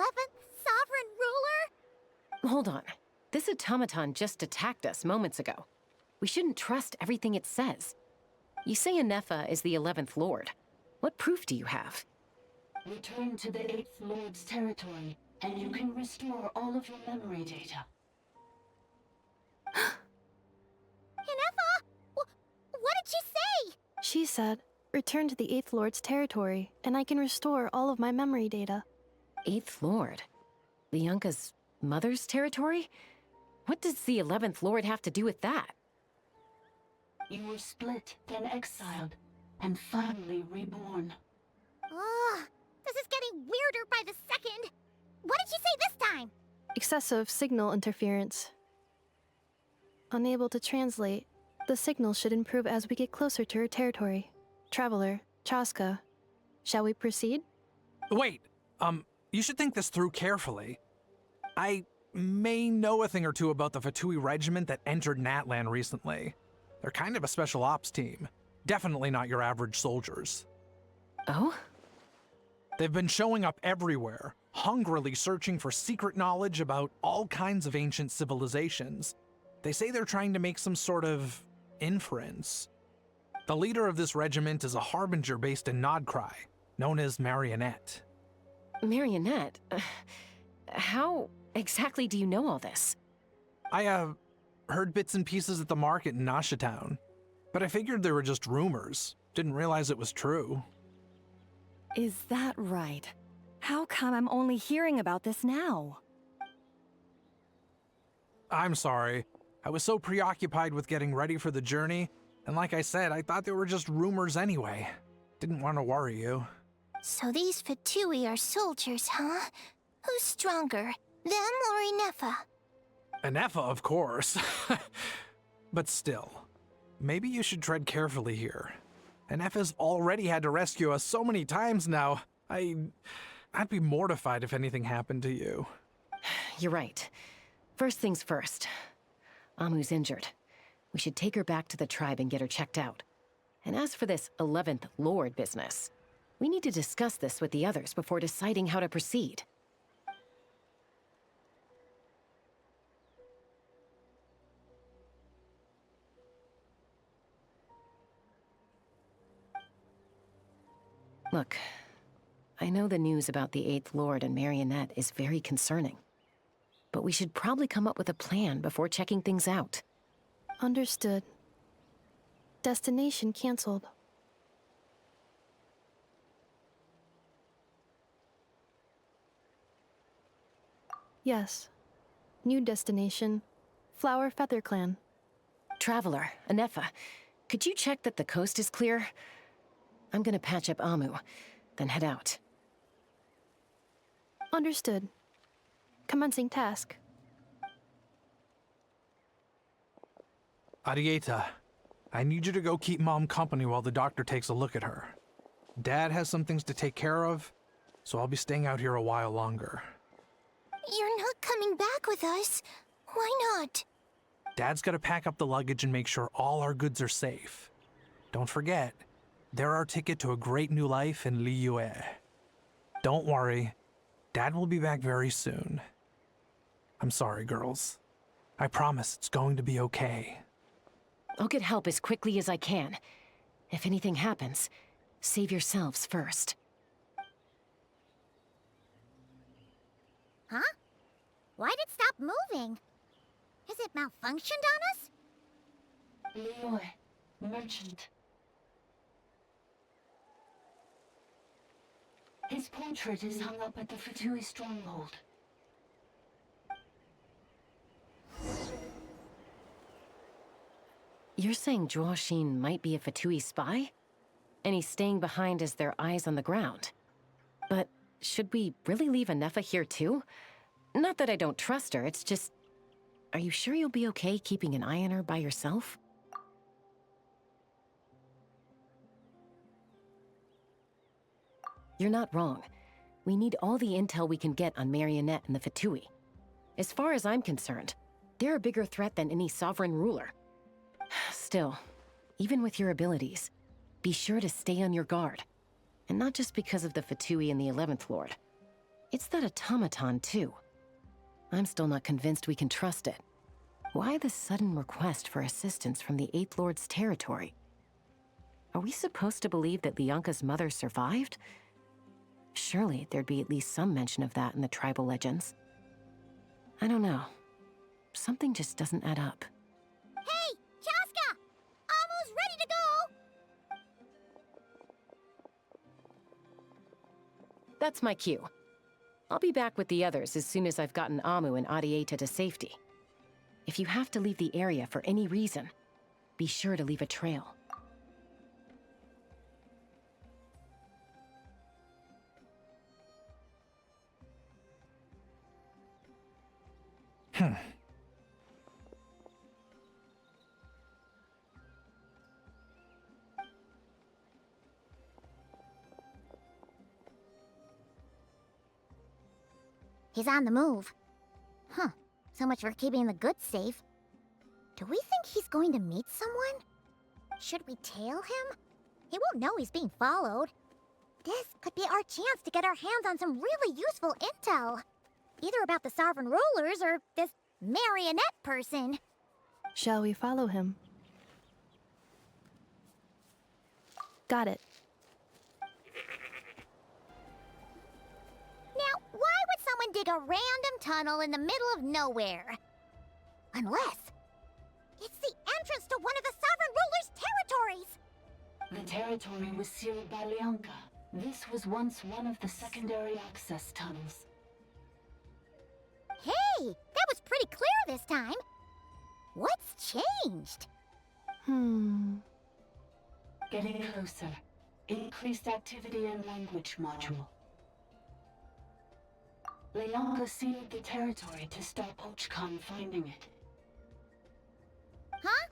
11th sovereign ruler? Hold on. This automaton just attacked us moments ago. We shouldn't trust everything it says. You say Anefa is the 11th Lord. What proof do you have? Return to the 8th Lord's territory, and you can restore all of your memory data. Anefa! What did she say? She said, return to the 8th Lord's territory, and I can restore all of my memory data. 8th Lord? Lianka's mother's territory? What does the 11th Lord have to do with that? You were split, then exiled, and finally reborn. Ugh, this is getting weirder by the second. What did she say this time? Excessive signal interference. Unable to translate, the signal should improve as we get closer to her territory. Traveler, Chaska, shall we proceed? Wait, you should think this through carefully. I may know a thing or two about the Fatui regiment that entered Natlan recently. They're kind of a special ops team. Definitely not your average soldiers. Oh? They've been showing up everywhere, hungrily searching for secret knowledge about all kinds of ancient civilizations. They say they're trying to make some sort of inference. The leader of this regiment is a harbinger based in Nodcry, known as Marionette. Marionette? How exactly do you know all this? I, heard bits and pieces at the market in Nasha Town, but I figured they were just rumors. Didn't realize it was true. Is that right? How come I'm only hearing about this now? I'm sorry. I was so preoccupied with getting ready for the journey, and like I said, I thought they were just rumors anyway. Didn't want to worry you. So these Fatui are soldiers, huh? Who's stronger, them or Inefa? Anefa, of course. But still, maybe you should tread carefully here. Anefa's already had to rescue us so many times now. I'd be mortified if anything happened to you. You're right. First things first. Amu's injured. We should take her back to the tribe and get her checked out. And as for this 11th Lord business, we need to discuss this with the others before deciding how to proceed. Look, I know the news about the 8th Lord and Marionette is very concerning. But we should probably come up with a plan before checking things out. Understood. Destination canceled. Yes. New destination, Flower Feather Clan. Traveler, Anefa, could you check that the coast is clear? I'm gonna patch up Amu, then head out. Understood. Commencing task. Arieta, I need you to go keep Mom company while the doctor takes a look at her. Dad has some things to take care of, so I'll be staying out here a while longer. You're not coming back with us. Why not? Dad's gotta pack up the luggage and make sure all our goods are safe. Don't forget, they're our ticket to a great new life in Liyue. Don't worry, Dad will be back very soon. I'm sorry, girls. I promise it's going to be okay. I'll get help as quickly as I can. If anything happens, save yourselves first. Huh? Why'd it stop moving? Has it malfunctioned on us? Liyue, merchant. His portrait is hung up at the Fatui stronghold. You're saying Zhuo might be a Fatui spy? And he's staying behind as their eyes on the ground. But should we really leave Anefa here too? Not that I don't trust her, it's just... Are you sure you'll be okay keeping an eye on her by yourself? You're not wrong. We need all the intel we can get on Marionette and the Fatui. As far as I'm concerned, they're a bigger threat than any sovereign ruler. Still, even with your abilities, be sure to stay on your guard. And not just because of the Fatui and the 11th Lord. It's that automaton, too. I'm still not convinced we can trust it. Why the sudden request for assistance from the Eighth Lord's territory? Are we supposed to believe that Lianka's mother survived? Surely there'd be at least some mention of that in the tribal legends. I don't know. Something just doesn't add up. Hey, Chaska! Amu's ready to go! That's my cue. I'll be back with the others as soon as I've gotten Amu and Adieta to safety. If you have to leave the area for any reason, be sure to leave a trail. He's on the move. Huh. So much for keeping the goods safe. Do we think he's going to meet someone? Should we tail him? He won't know he's being followed. This could be our chance to get our hands on some really useful intel. Either about the sovereign rulers or this marionette person. Shall we follow him? Got it. Now, why would someone dig a random tunnel in the middle of nowhere? Unless it's the entrance to one of the sovereign ruler's territories! The territory was sealed by Lianka. This was once one of the secondary access tunnels. Hey, that was pretty clear this time. What's changed? Getting closer. Increased activity in language module. Lianka sealed the territory to stop Ochkon finding it. Huh?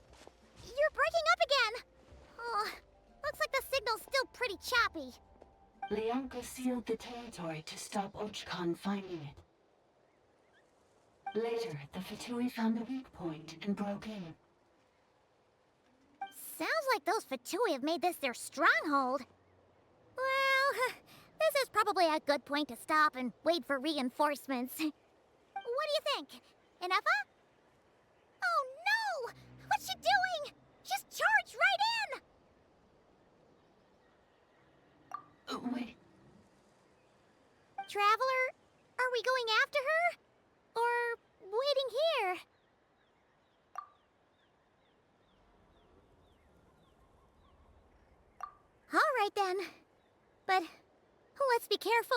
You're breaking up again! Oh, looks like the signal's still pretty choppy. Lianka sealed the territory to stop Ochkon finding it. Later, the Fatui found a weak point and broke in. Sounds like those Fatui have made this their stronghold. Well, this is probably a good point to stop and wait for reinforcements. What do you think? Inefa? Oh no! What's she doing? She's charged right in! Wait. Traveler, are we going after her? Or waiting here? All right then. But let's be careful.